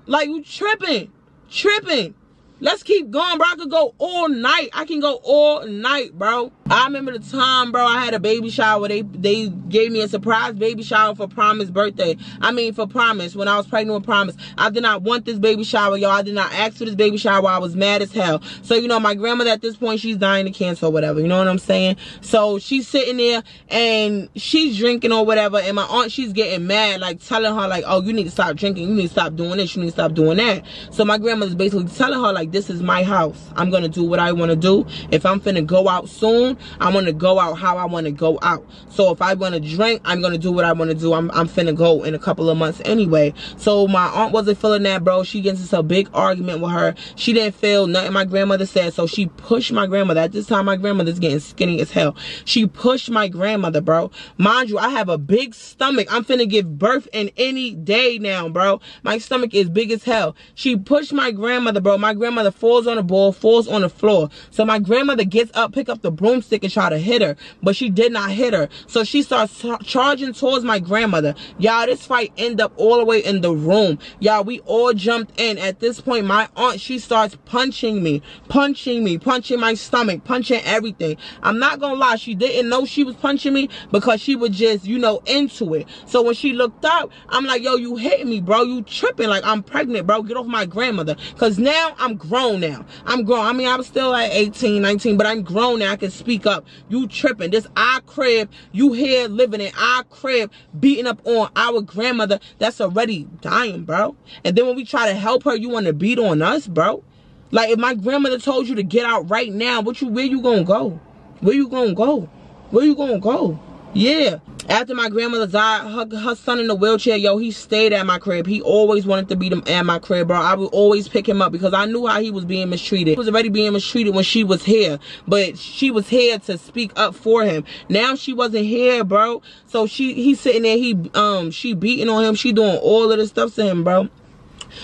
Like, you tripping. Tripping. Let's keep going, bro. I could go all night. I can go all night, bro. I remember the time, bro, I had a baby shower. They gave me a surprise baby shower for Promise birthday. I mean, for Promise, when I was pregnant with Promise. I did not want this baby shower, y'all. I did not ask for this baby shower. I was mad as hell. So, you know, my grandmother at this point, she's dying of cancer or whatever. You know what I'm saying? So, she's sitting there and she's drinking or whatever. And my aunt, she's getting mad, like telling her, like, oh, you need to stop drinking. You need to stop doing this. You need to stop doing that. So, my grandmother's basically telling her, like, this is my house. I'm going to do what I want to do. If I'm finna go out soon, I want to go out how I want to go out. So if I want to drink, I'm going to do what I want to do. I'm finna go in a couple of months anyway. So my aunt wasn't feeling that, bro. She gets into a big argument with her. She didn't feel nothing my grandmother said. So she pushed my grandmother. At this time, my grandmother's getting skinny as hell. She pushed my grandmother, bro. Mind you, I have a big stomach. I'm finna give birth in any day now, bro. My stomach is big as hell. She pushed my grandmother, bro. My grandmother falls on the ball, falls on the floor. So my grandmother gets up, pick up the broomstick and try to hit her, but she did not hit her. So she starts charging towards my grandmother. Y'all, this fight ended up all the way in the room. Y'all, we all jumped in. At this point, my aunt, she starts punching me, punching my stomach, punching everything. I'm not gonna lie, she didn't know she was punching me because she was just, you know, into it. So when she looked up, I'm like, yo, you hitting me, bro. You tripping. Like, I'm pregnant, bro. Get off my grandmother. Because now I'm grown now. I'm grown. I mean, I was still at 18, 19, but I'm grown now. I can speak up. You tripping. This our crib. You here living in our crib, beating up on our grandmother that's already dying, bro. And then when we try to help her, you want to beat on us, bro. Like, if my grandmother told you to get out right now, where you gonna go? Where you gonna go? Where you gonna go? Yeah. After my grandmother died, her son in the wheelchair, yo, he stayed at my crib. He always wanted to be at my crib, bro. I would always pick him up because I knew how he was being mistreated. He was already being mistreated when she was here, but she was here to speak up for him. Now she wasn't here, bro. So he's sitting there, she beating on him. She doing all of this stuff to him, bro.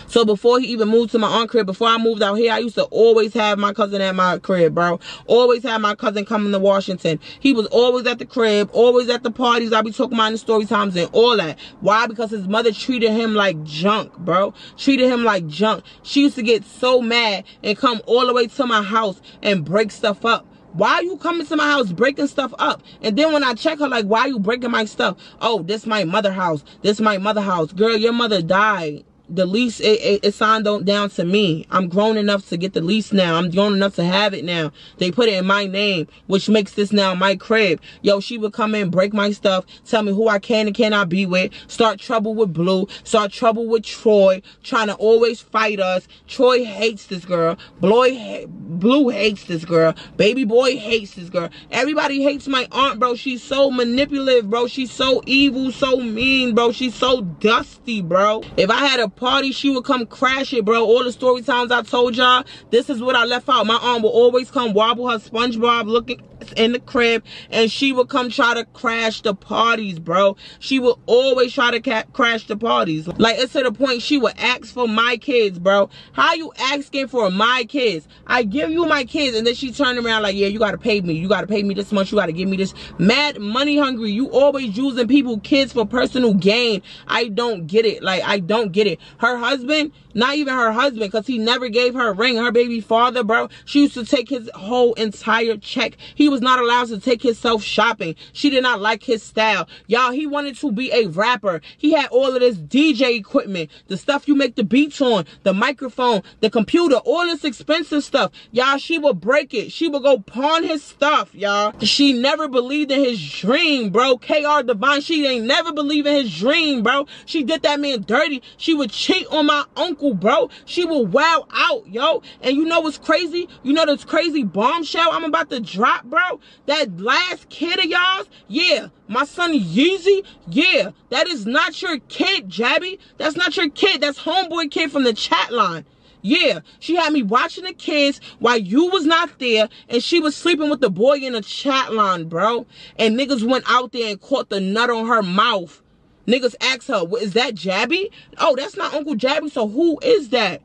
So before he even moved to my aunt crib, before I moved out here, I used to always have my cousin at my crib, bro. Always have my cousin coming to Washington. He was always at the crib, always at the parties I be talking about in the story times and all that. Why? Because his mother treated him like junk, bro. Treated him like junk. She used to get so mad and come all the way to my house and break stuff up. Why are you coming to my house breaking stuff up? And then when I check her, like, why are you breaking my stuff? Oh, this my mother house. This my mother house. Girl, your mother died. The lease, it signed down to me. I'm grown enough to get the lease now. I'm grown enough to have it now. They put it in my name, which makes this now my crib. Yo, she would come in, break my stuff, tell me who I can and cannot be with, start trouble with Blue, start trouble with Troy, trying to always fight us. Troy hates this girl. Blue hates this girl. Baby boy hates this girl. Everybody hates my aunt, bro. She's so manipulative, bro. She's so evil, so mean, bro. She's so dusty, bro. If I had a party, she would come crash it, bro. All the story times I told y'all, this is what I left out. My aunt would always come wobble her SpongeBob looking in the crib, and she would come try to crash the parties, bro. She would always try to crash the parties. Like, it's to the point she would ask for my kids, bro. How you asking for my kids? I give you my kids, and then she turned around like, yeah, you gotta pay me. You gotta pay me this much. You gotta give me this. Mad money hungry. You always using people's kids for personal gain. I don't get it. Like, I don't get it. Her husband, not even her husband, because he never gave her a ring. Her baby father, bro, she used to take his whole entire check. He was not allowed to take himself shopping. She did not like his style. Y'all, he wanted to be a rapper. He had all of this DJ equipment, the stuff you make the beats on, the microphone, the computer, all this expensive stuff. Y'all, she would break it. She would go pawn his stuff, y'all. She never believed in his dream, bro. KR Divine, she ain't never believed in his dream, bro. She did that man dirty. She would cheat on my uncle, bro. She would wow out, yo. And you know what's crazy? You know this crazy bombshell I'm about to drop, bro? That last kid of y'all's, yeah, my son Yeezy, yeah, that is not your kid, Jabby. That's not your kid. That's homeboy kid from the chat line. Yeah, she had me watching the kids while you was not there, and she was sleeping with the boy in the chat line, bro. And niggas went out there and caught the nut on her mouth. Niggas asked her, is that Jabby? Oh, that's not Uncle Jabby, so who is that?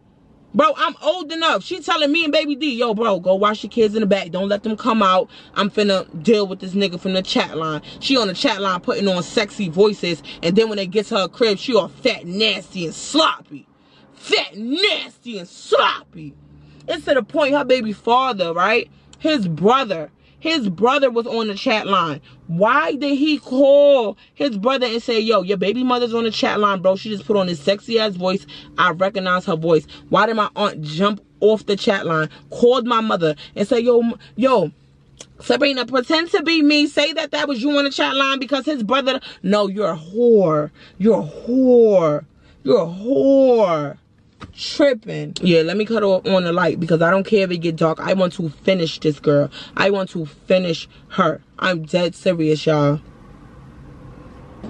Bro, I'm old enough. She telling me and Baby D, yo, bro, go watch your kids in the back. Don't let them come out. I'm finna deal with this nigga from the chat line. She on the chat line putting on sexy voices, and then when they get to her crib, she all fat, nasty, and sloppy. Fat, nasty, and sloppy. It's to the point her baby father, right? His brother was on the chat line. Why did he call his brother and say, yo, your baby mother's on the chat line, bro? She just put on this sexy ass voice. I recognize her voice. Why did my aunt jump off the chat line, called my mother and say, yo, Sabrina, pretend to be me. Say that was you on the chat line because his brother. No, you're a whore. You're a whore. You're a whore. Tripping. Yeah, let me cut on the light because I don't care if it get dark. I want to finish this girl. I want to finish her. I'm dead serious, y'all.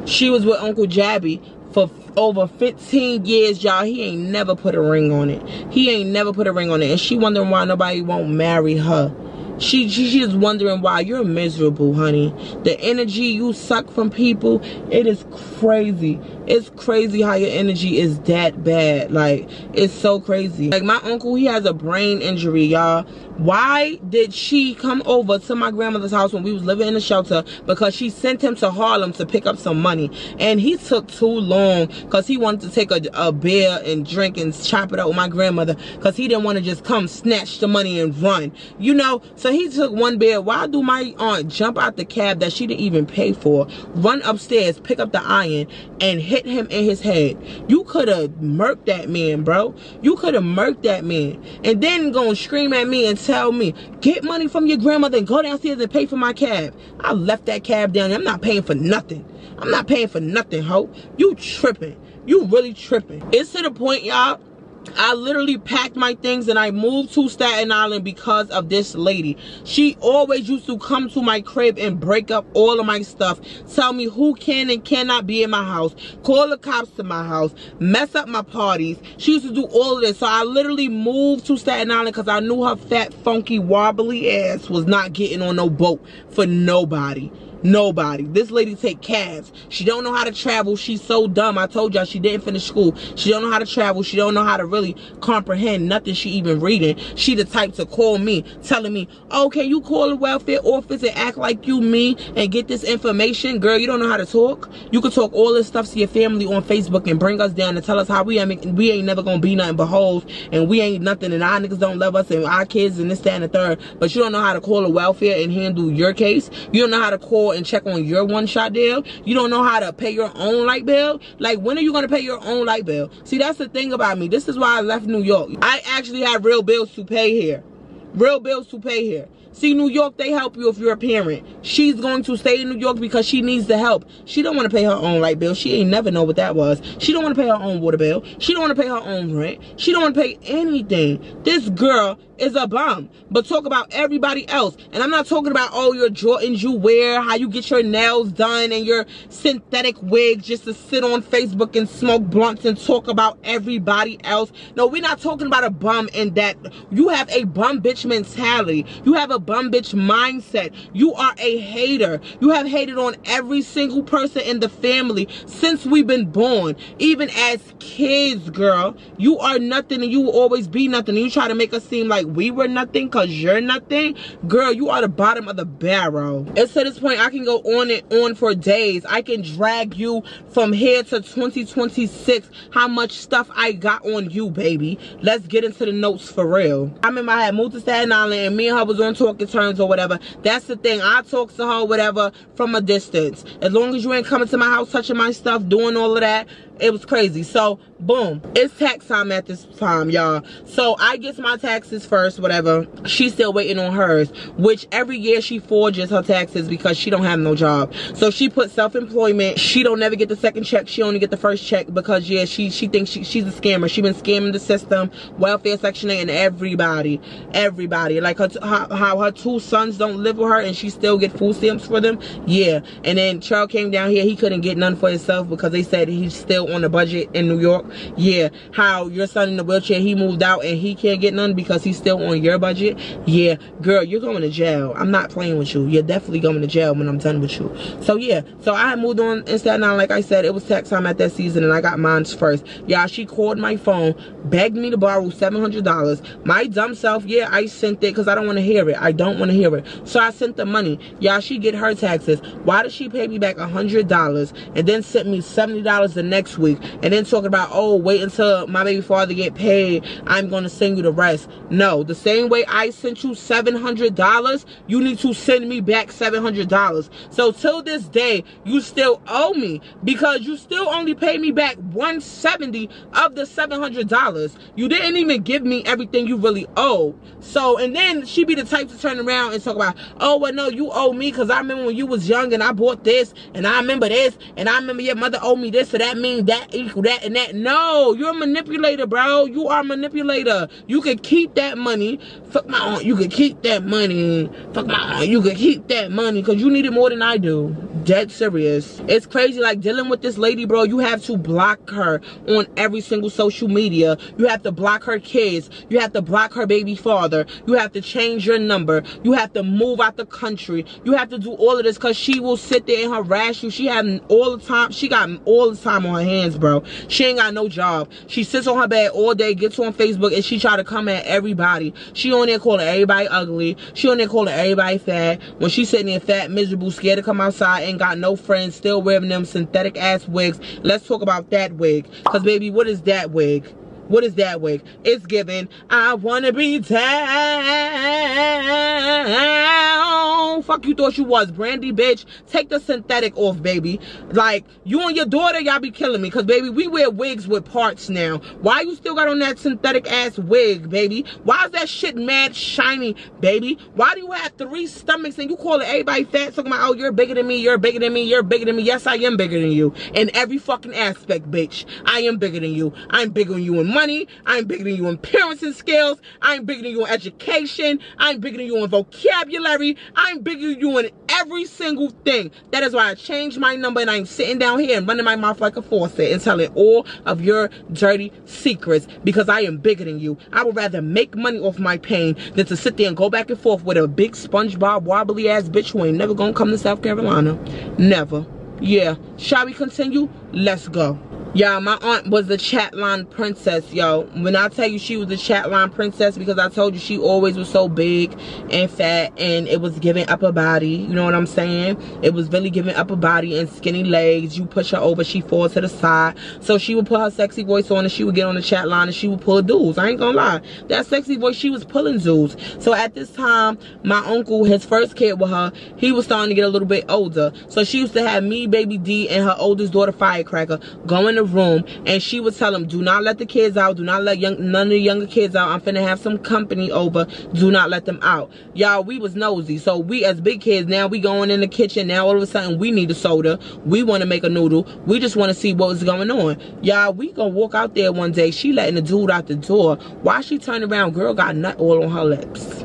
She was with Uncle Jabby for over 15 years, y'all. He ain't never put a ring on it. He ain't never put a ring on it. And she wondering why nobody won't marry her. She's just wondering why. You're miserable, honey. The energy you suck from people, it is crazy. It's crazy how your energy is that bad. Like, it's so crazy. Like, my uncle, he has a brain injury, y'all. Why did she come over to my grandmother's house when we was living in the shelter? Because she sent him to Harlem to pick up some money. And he took too long because he wanted to take a beer and drink and chop it up with my grandmother because he didn't want to just come snatch the money and run. You know? So he took one beer. Why do my aunt jump out the cab that she didn't even pay for, run upstairs, pick up the iron, and hit him in his head? You could have murked that man, bro. You could have murked that man. And then go and scream at me and tell me, get money from your grandmother and go downstairs and pay for my cab. I left that cab down there. I'm not paying for nothing. I'm not paying for nothing, ho. You tripping. You really tripping. It's to the point, y'all, I literally packed my things and I moved to Staten Island because of this lady. She always used to come to my crib and break up all of my stuff, tell me who can and cannot be in my house, call the cops to my house, mess up my parties. She used to do all of this. So I literally moved to Staten Island because I knew her fat, funky, wobbly ass was not getting on no boat for nobody. Nobody. This lady take cabs. She don't know how to travel. She's so dumb. I told y'all she didn't finish school. She don't know how to travel. She don't know how to really comprehend nothing she even reading. She the type to call me telling me, oh, can you call the welfare office and act like you me and get this information? Girl, you don't know how to talk. You can talk all this stuff to your family on Facebook and bring us down and tell us how we ain't never gonna be nothing but hoes and we ain't nothing and our niggas don't love us and our kids and this, that, and the third. But you don't know how to call the welfare and handle your case. You don't know how to call and check on your one-shot deal. You don't know how to pay your own light bill. Like, when are you going to pay your own light bill? See, that's the thing about me. This is why I left New York. I actually have real bills to pay here. Real bills to pay here. See, New York, they help you if you're a parent. She's going to stay in New York because she needs the help. She don't want to pay her own light bill. She ain't never know what that was. She don't want to pay her own water bill. She don't want to pay her own rent. She don't want to pay anything. This girl is a bum. But talk about everybody else. And I'm not talking about, oh, your Jordans you wear, how you get your nails done, and your synthetic wig just to sit on Facebook and smoke blunts and talk about everybody else. No, we're not talking about a bum in that. You have a bum bitch mentality. You have a bum bitch mindset. You are a hater. You have hated on every single person in the family since we've been born. Even as kids, girl. You are nothing and you will always be nothing. And you try to make us seem like we were nothing because you're nothing. Girl, you are the bottom of the barrel. It's to this point I can go on and on for days. I can drag you from here to 2026. How much stuff I got on you, baby. Let's get into the notes for real. I remember I had moved to Staten Island and me and her was on talking terms or whatever. That's the thing. I talk to her whatever from a distance. As long as you ain't coming to my house touching my stuff, doing all of that, it was crazy. So boom, it's tax time at this time, y'all. So I get my taxes first, whatever. She's still waiting on hers, which every year she forges her taxes because she don't have no job. So she put self-employment. She don't never get the second check. She only get the first check because, yeah, she thinks she's a scammer. She been scamming the system, welfare, Section 8, and everybody. Like how her two sons don't live with her and she still get food stamps for them. Yeah. And then Charles came down here. He couldn't get none for himself because they said he's still on the budget in New York. Yeah. How your son in the wheelchair, he moved out and he can't get none because he's still on your budget. Yeah. Girl, you're going to jail. I'm not playing with you. You're definitely going to jail when I'm done with you. So yeah. So I had moved on in Staten Island. Like I said, it was tax time at that season and I got mine first. Yeah, she called my phone, begged me to borrow $700. My dumb self, yeah, I sent it because I don't want to hear it. I don't want to hear it. So I sent the money. Yeah, she get her taxes. Why did she pay me back $100 and then sent me $70 the next week. And then talking about, oh, wait until my baby father get paid, I'm going to send you the rest. No, the same way I sent you $700, you need to send me back $700. So till this day, you still owe me, because you still only paid me back $170 of the $700. You didn't even give me everything you really owed. So, and then she be the type to turn around and talk about, oh, well, no, you owe me because I remember when you was young and I bought this, and I remember this, and I remember your mother owed me this, so that means that equal that and that. No, you're a manipulator, bro. You are a manipulator. You can keep that money. Fuck my aunt. You can keep that money. Fuck my aunt. You can keep that money because you need it more than I do. Dead serious. It's crazy, like, dealing with this lady, bro. You have to block her on every single social media. You have to block her kids. You have to block her baby father. You have to change your number. You have to move out the country. You have to do all of this because she will sit there and harass you. She had all the time. She got all the time on her hands, bro. She ain't got no job. She sits on her bed all day, gets on Facebook, and she try to come at everybody. She on there calling everybody ugly. She on there calling everybody fat. When she sitting there fat, miserable, scared to come outside, ain't got no friends, still wearing them synthetic ass wigs. Let's talk about that wig. Because, baby, what is that wig? What is that wig? It's giving, I wanna be down. Fuck you thought you was, Brandy, bitch. Take the synthetic off, baby. Like, you and your daughter, y'all be killing me. Because, baby, we wear wigs with parts now. Why you still got on that synthetic ass wig, baby? Why is that shit mad shiny, baby? Why do you have 3 stomachs and you calling everybody fat, talking about, oh, you're bigger than me, you're bigger than me, you're bigger than me? Yes, I am bigger than you. In every fucking aspect, bitch. I am bigger than you. I'm bigger than you in money. I'm bigger than you in parenting skills. I'm bigger than you in education. I'm bigger than you in vocabulary. I'm bigger than you in every single thing. That is why I changed my number, and I'm sitting down here and running my mouth like a faucet and telling all of your dirty secrets, because I am bigger than you. I would rather make money off my pain than to sit there and go back and forth with a big SpongeBob wobbly ass bitch who ain't never gonna come to South Carolina. Never. Yeah. Shall we continue? Let's go. Y'all, my aunt was the chat line princess, yo. When I tell you she was the chat line princess, because I told you she always was so big and fat, and it was giving upper body, you know what I'm saying? It was really giving upper body and skinny legs. You push her over, she falls to the side. So she would put her sexy voice on, and she would get on the chat line and she would pull dudes. I ain't gonna lie. That sexy voice, she was pulling dudes. So at this time, my uncle, his first kid with her, he was starting to get a little bit older. So she used to have me, baby D, and her oldest daughter, Firecracker, go in the room, and she would tell them, do not let the kids out, do not let none of the younger kids out, I'm finna have some company over, do not let them out. Y'all, we was nosy, so we as big kids, now we going in the kitchen, now all of a sudden we need a soda, we want to make a noodle, we just want to see what was going on. Y'all, we gonna walk out there one day, she letting the dude out the door. Why she turned around, girl got nut all on her lips.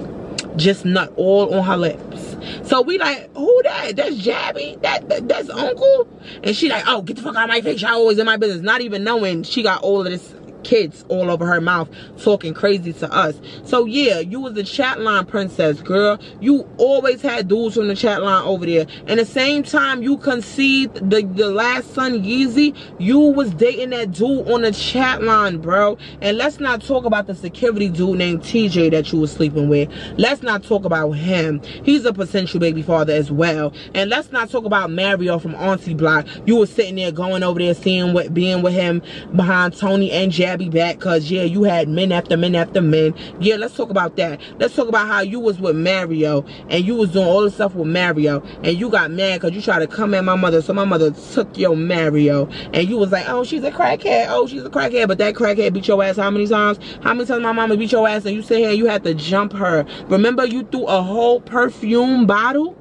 Just nut all on her lips. So we like, who that? That's Jabby? That's Uncle? And she like, oh, get the fuck out of my face. Y'all always in my business. Not even knowing she got all of this kids all over her mouth talking crazy to us. So yeah, you was the chat line princess, girl. You always had dudes from the chat line over there. And the same time you conceived the last son, Yeezy, you was dating that dude on the chat line, bro. And let's not talk about the security dude named TJ that you was sleeping with. Let's not talk about him. He's a potential baby father as well. And let's not talk about Mario from Auntie Block. You was sitting there going over there seeing what being with him behind Tony and Jabby back, cause yeah, you had men after men after men. Yeah, let's talk about that. Let's talk about how you was with Mario and you was doing all the stuff with Mario, and you got mad because you tried to come at my mother, so my mother took your Mario, and you was like, oh, she's a crackhead, oh, she's a crackhead. But that crackhead beat your ass how many times? How many times my mama beat your ass and you sit here and you had to jump her? Remember, you threw a whole perfume bottle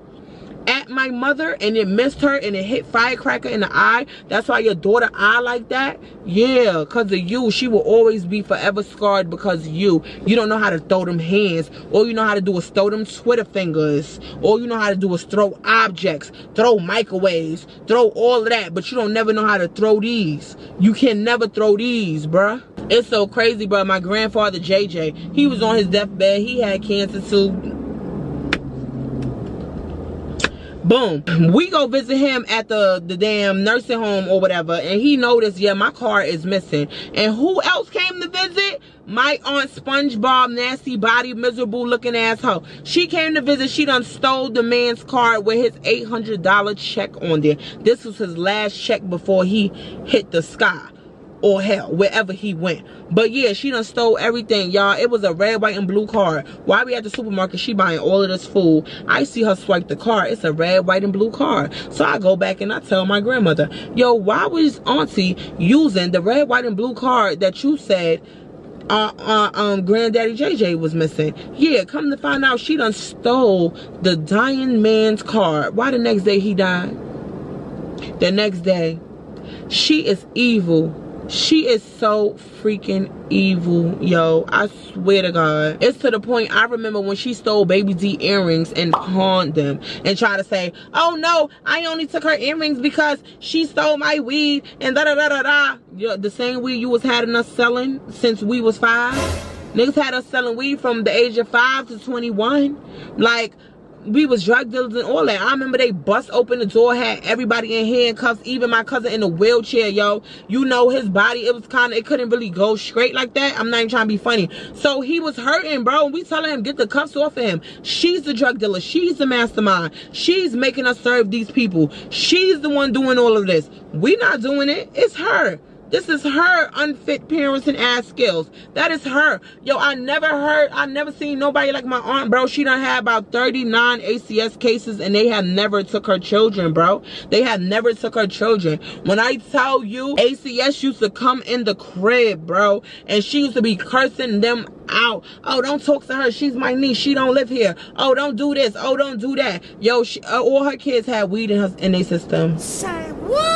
at my mother and it missed her and it hit Firecracker in the eye. That's why your daughter eye like that? Yeah, because of you. She will always be forever scarred because you don't know how to throw them hands. All you know how to do is throw them Twitter fingers. All you know how to do is throw objects, throw microwaves, throw all of that, but you don't never know how to throw these. You can never throw these, bruh. It's so crazy, bruh. My grandfather JJ, he was on his deathbed. He had cancer too. Boom. We go visit him at the damn nursing home or whatever, and he noticed, yeah, my car is missing. And who else came to visit? My aunt SpongeBob, nasty body, miserable looking asshole. She came to visit. She done stole the man's card with his $800 check on there. This was his last check before he hit the sky. Or hell, wherever he went. But yeah, she done stole everything, y'all. It was a red, white, and blue card. While we at the supermarket, she buying all of this food. I see her swipe the card. It's a red, white, and blue card. So I go back and I tell my grandmother, yo, why was auntie using the red, white, and blue card that you said granddaddy JJ was missing? Yeah, come to find out, she done stole the dying man's card. Why the next day he died? The next day. She is evil. She is so freaking evil, yo. I swear to God. It's to the point, I remember when she stole Baby D earrings and pawned them and tried to say, oh no, I only took her earrings because she stole my weed and da-da-da-da-da. Yo, the same weed you was having us selling since we was 5. Niggas had us selling weed from the age of 5 to 21. Like, we was drug dealers and all that. I remember they bust open the door, had everybody in handcuffs, even my cousin in a wheelchair, yo. You know, his body, it was kind of, it couldn't really go straight like that. I'm not even trying to be funny. So he was hurting, bro. We telling him, get the cuffs off of him. She's the drug dealer. She's the mastermind. She's making us serve these people. She's the one doing all of this. We not doing it. It's her. This is her unfit parents and ass skills. That is her. Yo, I never seen nobody like my aunt, bro. She done had about 39 ACS cases and they have never took her children, bro. They have never took her children. When I tell you, ACS used to come in the crib, bro. And she used to be cursing them out. Oh, don't talk to her. She's my niece. She don't live here. Oh, don't do this. Oh, don't do that. Yo, all her kids had weed in their system. Say what?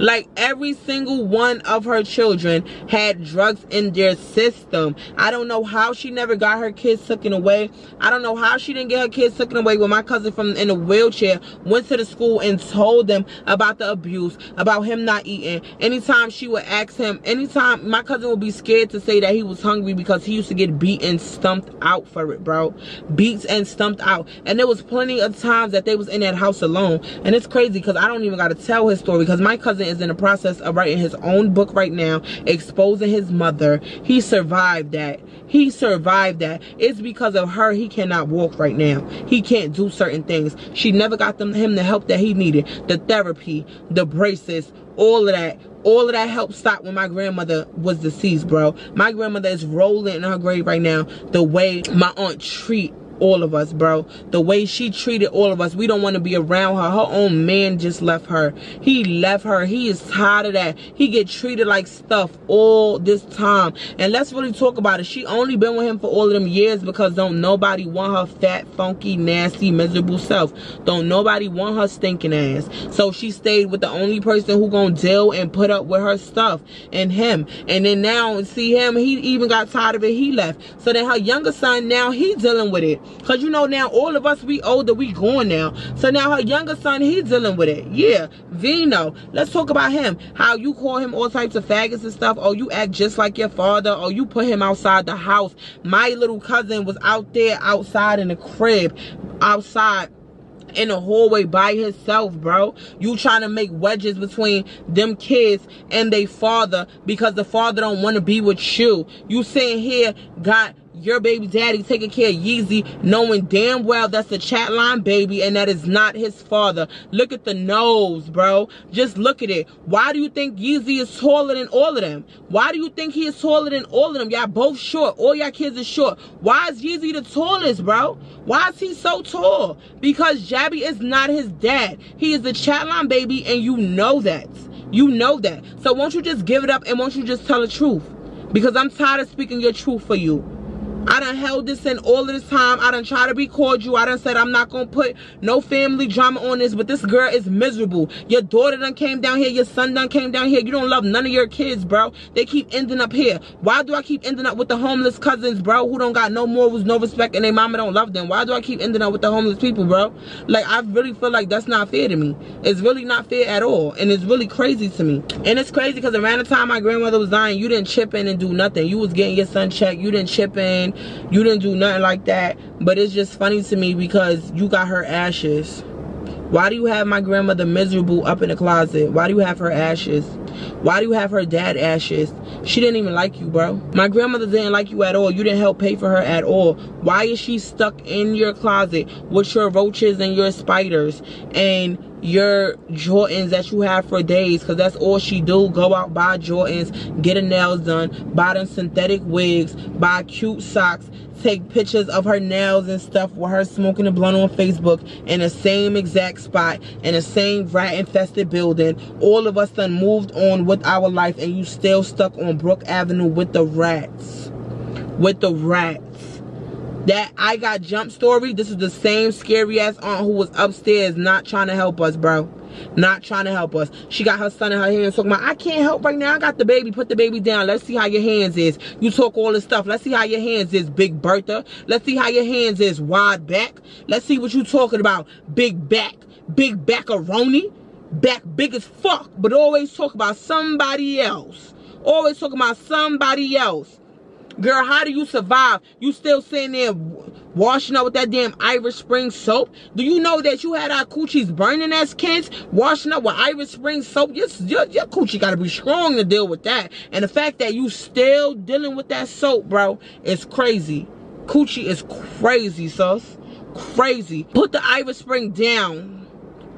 Like, every single one of her children had drugs in their system. I don't know how she never got her kids taken away. I don't know how she didn't get her kids taken away when my cousin in a wheelchair went to the school and told them about the abuse, about him not eating. Anytime she would ask him, anytime my cousin would be scared to say that he was hungry because he used to get beat and stumped out for it, bro. Beats and stumped out. And there was plenty of times that they was in that house alone. And it's crazy because I don't even got to tell his story because my cousin is in the process of writing his own book right now, exposing his mother. He survived that. He survived that. It's because of her he cannot walk right now. He can't do certain things. She never got him the help that he needed. The therapy, the braces, all of that. All of that help stopped when my grandmother was deceased, bro. My grandmother is rolling in her grave right now. The way my aunt treat all of us, bro. The way she treated all of us. We don't want to be around her. Her own man just left her. He left her. He is tired of that. He get treated like stuff all this time. And let's really talk about it. She only been with him for all of them years because don't nobody want her fat, funky, nasty, miserable self. Don't nobody want her stinking ass. So she stayed with the only person who gonna deal and put up with her stuff, and him. And then now, see him, he even got tired of it. He left. So then her younger son, now he dealing with it. Because you know now all of us, we older, we gone now. So now her younger son, he's dealing with it. Yeah, Vino. Let's talk about him. How you call him all types of faggots and stuff. Oh, you act just like your father. Oh, you put him outside the house. My little cousin was out there outside in the crib. Outside in the hallway by himself, bro. You trying to make wedges between them kids and their father because the father don't want to be with you. You sitting here got your baby daddy taking care of Yeezy, knowing damn well that's a chat line baby and that is not his father. Look at the nose, bro. Just look at it. Why do you think Yeezy is taller than all of them? Why do you think he is taller than all of them? Y'all both short. All y'all kids are short. Why is Yeezy the tallest, bro? Why is he so tall? Because Jabby is not his dad. He is the chat line baby, and you know that. You know that. So won't you just give it up and won't you just tell the truth? Because I'm tired of speaking your truth for you. I done held this in all of this time. I done tried to be cordial. I done said I'm not going to put no family drama on this. But this girl is miserable. Your daughter done came down here. Your son done came down here. You don't love none of your kids, bro. They keep ending up here. Why do I keep ending up with the homeless cousins, bro, who don't got no morals, no respect, and their mama don't love them? Why do I keep ending up with the homeless people, bro? Like, I really feel like that's not fair to me. It's really not fair at all. And it's really crazy to me. And it's crazy because around the time my grandmother was dying, you didn't chip in and do nothing. You was getting your son checked. You didn't chip in. You didn't do nothing like that. But it's just funny to me because you got her ashes. Why do you have my grandmother miserable up in the closet? Why do you have her ashes? Why do you have her dad ashes? She didn't even like you, bro. My grandmother didn't like you at all. You didn't help pay for her at all. Why is she stuck in your closet with your roaches and your spiders and your Jordans that you have for days? Because that's all she do. Go out, buy Jordans, get her nails done, buy them synthetic wigs, buy cute socks, take pictures of her nails and stuff with her smoking a blunt on Facebook in the same exact spot, in the same rat infested building. All of us done moved on with our life, and you still stuck on Brook Avenue with the rats. With the rats. That I got jump story. This is the same scary ass aunt who was upstairs not trying to help us, bro. Not trying to help us. She got her son in her hands talking about, I can't help right now. I got the baby. Put the baby down. Let's see how your hands is. You talk all this stuff. Let's see how your hands is, Big Bertha. Let's see how your hands is, wide back. Let's see what you talking about, big back. Big backaroni. Back big as fuck. But always talk about somebody else. Always talking about somebody else. Girl, how do you survive? You still sitting there washing up with that damn Irish Spring soap? Do you know that you had our coochies burning as kids? Washing up with Irish Spring soap? Your coochie got to be strong to deal with that. And the fact that you still dealing with that soap, bro, is crazy. Coochie is crazy, sus. Crazy. Put the Irish Spring down.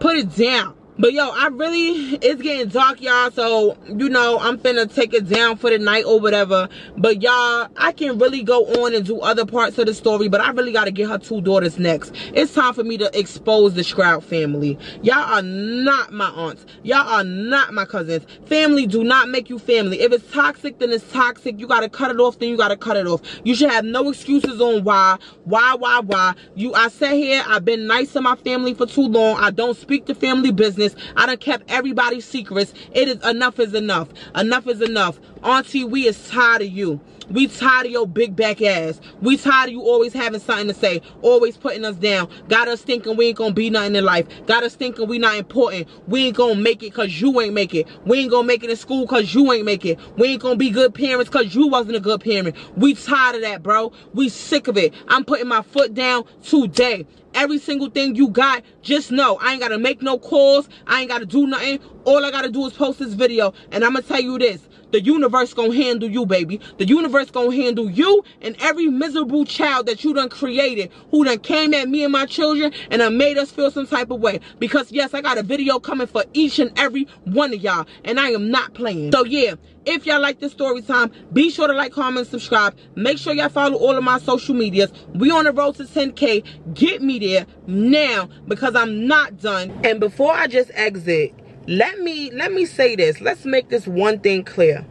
Put it down. But yo, it's getting dark, y'all, so, you know, I'm finna take it down for the night or whatever. But y'all, I can really go on and do other parts of the story, but I really gotta get her 2 daughters next. It's time for me to expose the Shroud family. Y'all are not my aunts. Y'all are not my cousins. Family do not make you family. If it's toxic, then it's toxic. You gotta cut it off, then you gotta cut it off. You should have no excuses on why. I sat here, I've been nice to my family for too long. I don't speak to family business. I done kept everybody's secrets. Enough is enough. Enough is enough. Auntie, we is tired of you. We tired of your big back ass. We tired of you always having something to say. Always putting us down. Got us thinking we ain't gonna be nothing in life. Got us thinking we not important. We ain't gonna make it cause you ain't make it. We ain't gonna make it in school cause you ain't make it. We ain't gonna be good parents cause you wasn't a good parent. We tired of that, bro. We sick of it. I'm putting my foot down today. Every single thing you got, just know I ain't gotta make no calls. I ain't gotta do nothing. All I gotta do is post this video. And I'm gonna tell you this. The universe gonna handle you, baby. The universe gonna handle you and every miserable child that you done created, who done came at me and my children and done made us feel some type of way. Because yes, I got a video coming for each and every one of y'all, and I am not playing. So yeah, if y'all like this story time, be sure to like, comment, subscribe. Make sure y'all follow all of my social medias. We on the road to 10K. Get me there now, because I'm not done. And before I just exit, let me say this. Let's make this one thing clear.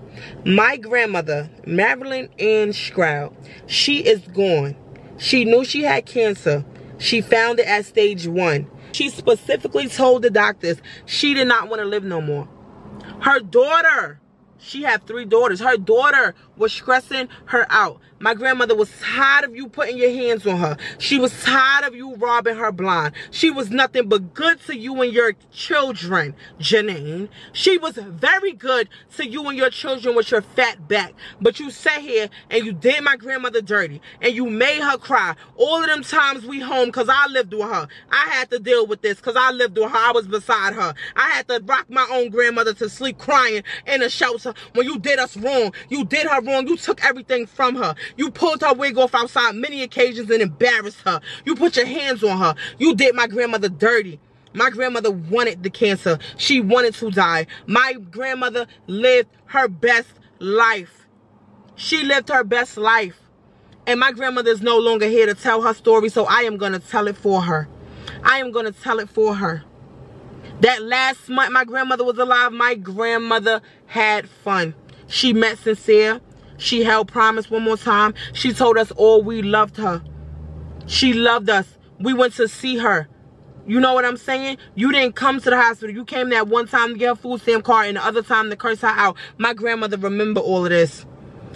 My grandmother, Marilyn Ann Shroud, she is gone. She knew she had cancer. She found it at stage 1. She specifically told the doctors she did not want to live no more. Her daughter, she had 3 daughters. Her daughter was stressing her out. My grandmother was tired of you putting your hands on her. She was tired of you robbing her blind. She was nothing but good to you and your children, Janine. She was very good to you and your children with your fat back. But you sat here and you did my grandmother dirty. And you made her cry. All of them times we home because I lived with her. I had to deal with this because I lived with her. I was beside her. I had to rock my own grandmother to sleep crying in a shelter when you did us wrong. You did her wrong. You took everything from her. You pulled her wig off outside many occasions and embarrassed her. You put your hands on her. You did my grandmother dirty. My grandmother wanted the cancer. She wanted to die. My grandmother lived her best life. She lived her best life. And my grandmother is no longer here to tell her story, so I am going to tell it for her. I am going to tell it for her. That last month my grandmother was alive, my grandmother had fun. She met Sincere. She held promise one more time. She told us all we loved her. She loved us. We went to see her. You know what I'm saying? You didn't come to the hospital. You came that one time to get her food stamp card and the other time to curse her out. My grandmother remember all of this.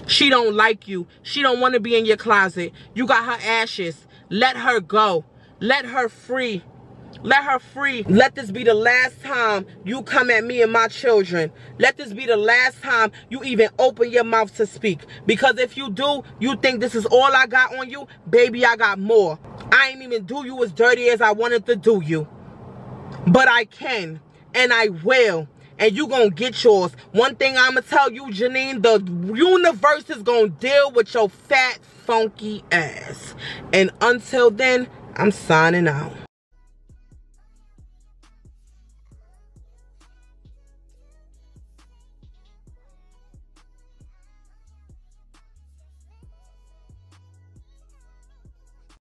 She don't like you. She don't want to be in your closet. You got her ashes. Let her go. Let her free. Let her free. Let this be the last time you come at me and my children. Let this be the last time you even open your mouth to speak. Because if you do, you think this is all I got on you? Baby, I got more. I ain't even do you as dirty as I wanted to do you. But I can. And I will. and you gonna get yours. One thing I'ma tell you, Janine, the universe is gonna deal with your fat, funky ass. And until then, I'm signing out.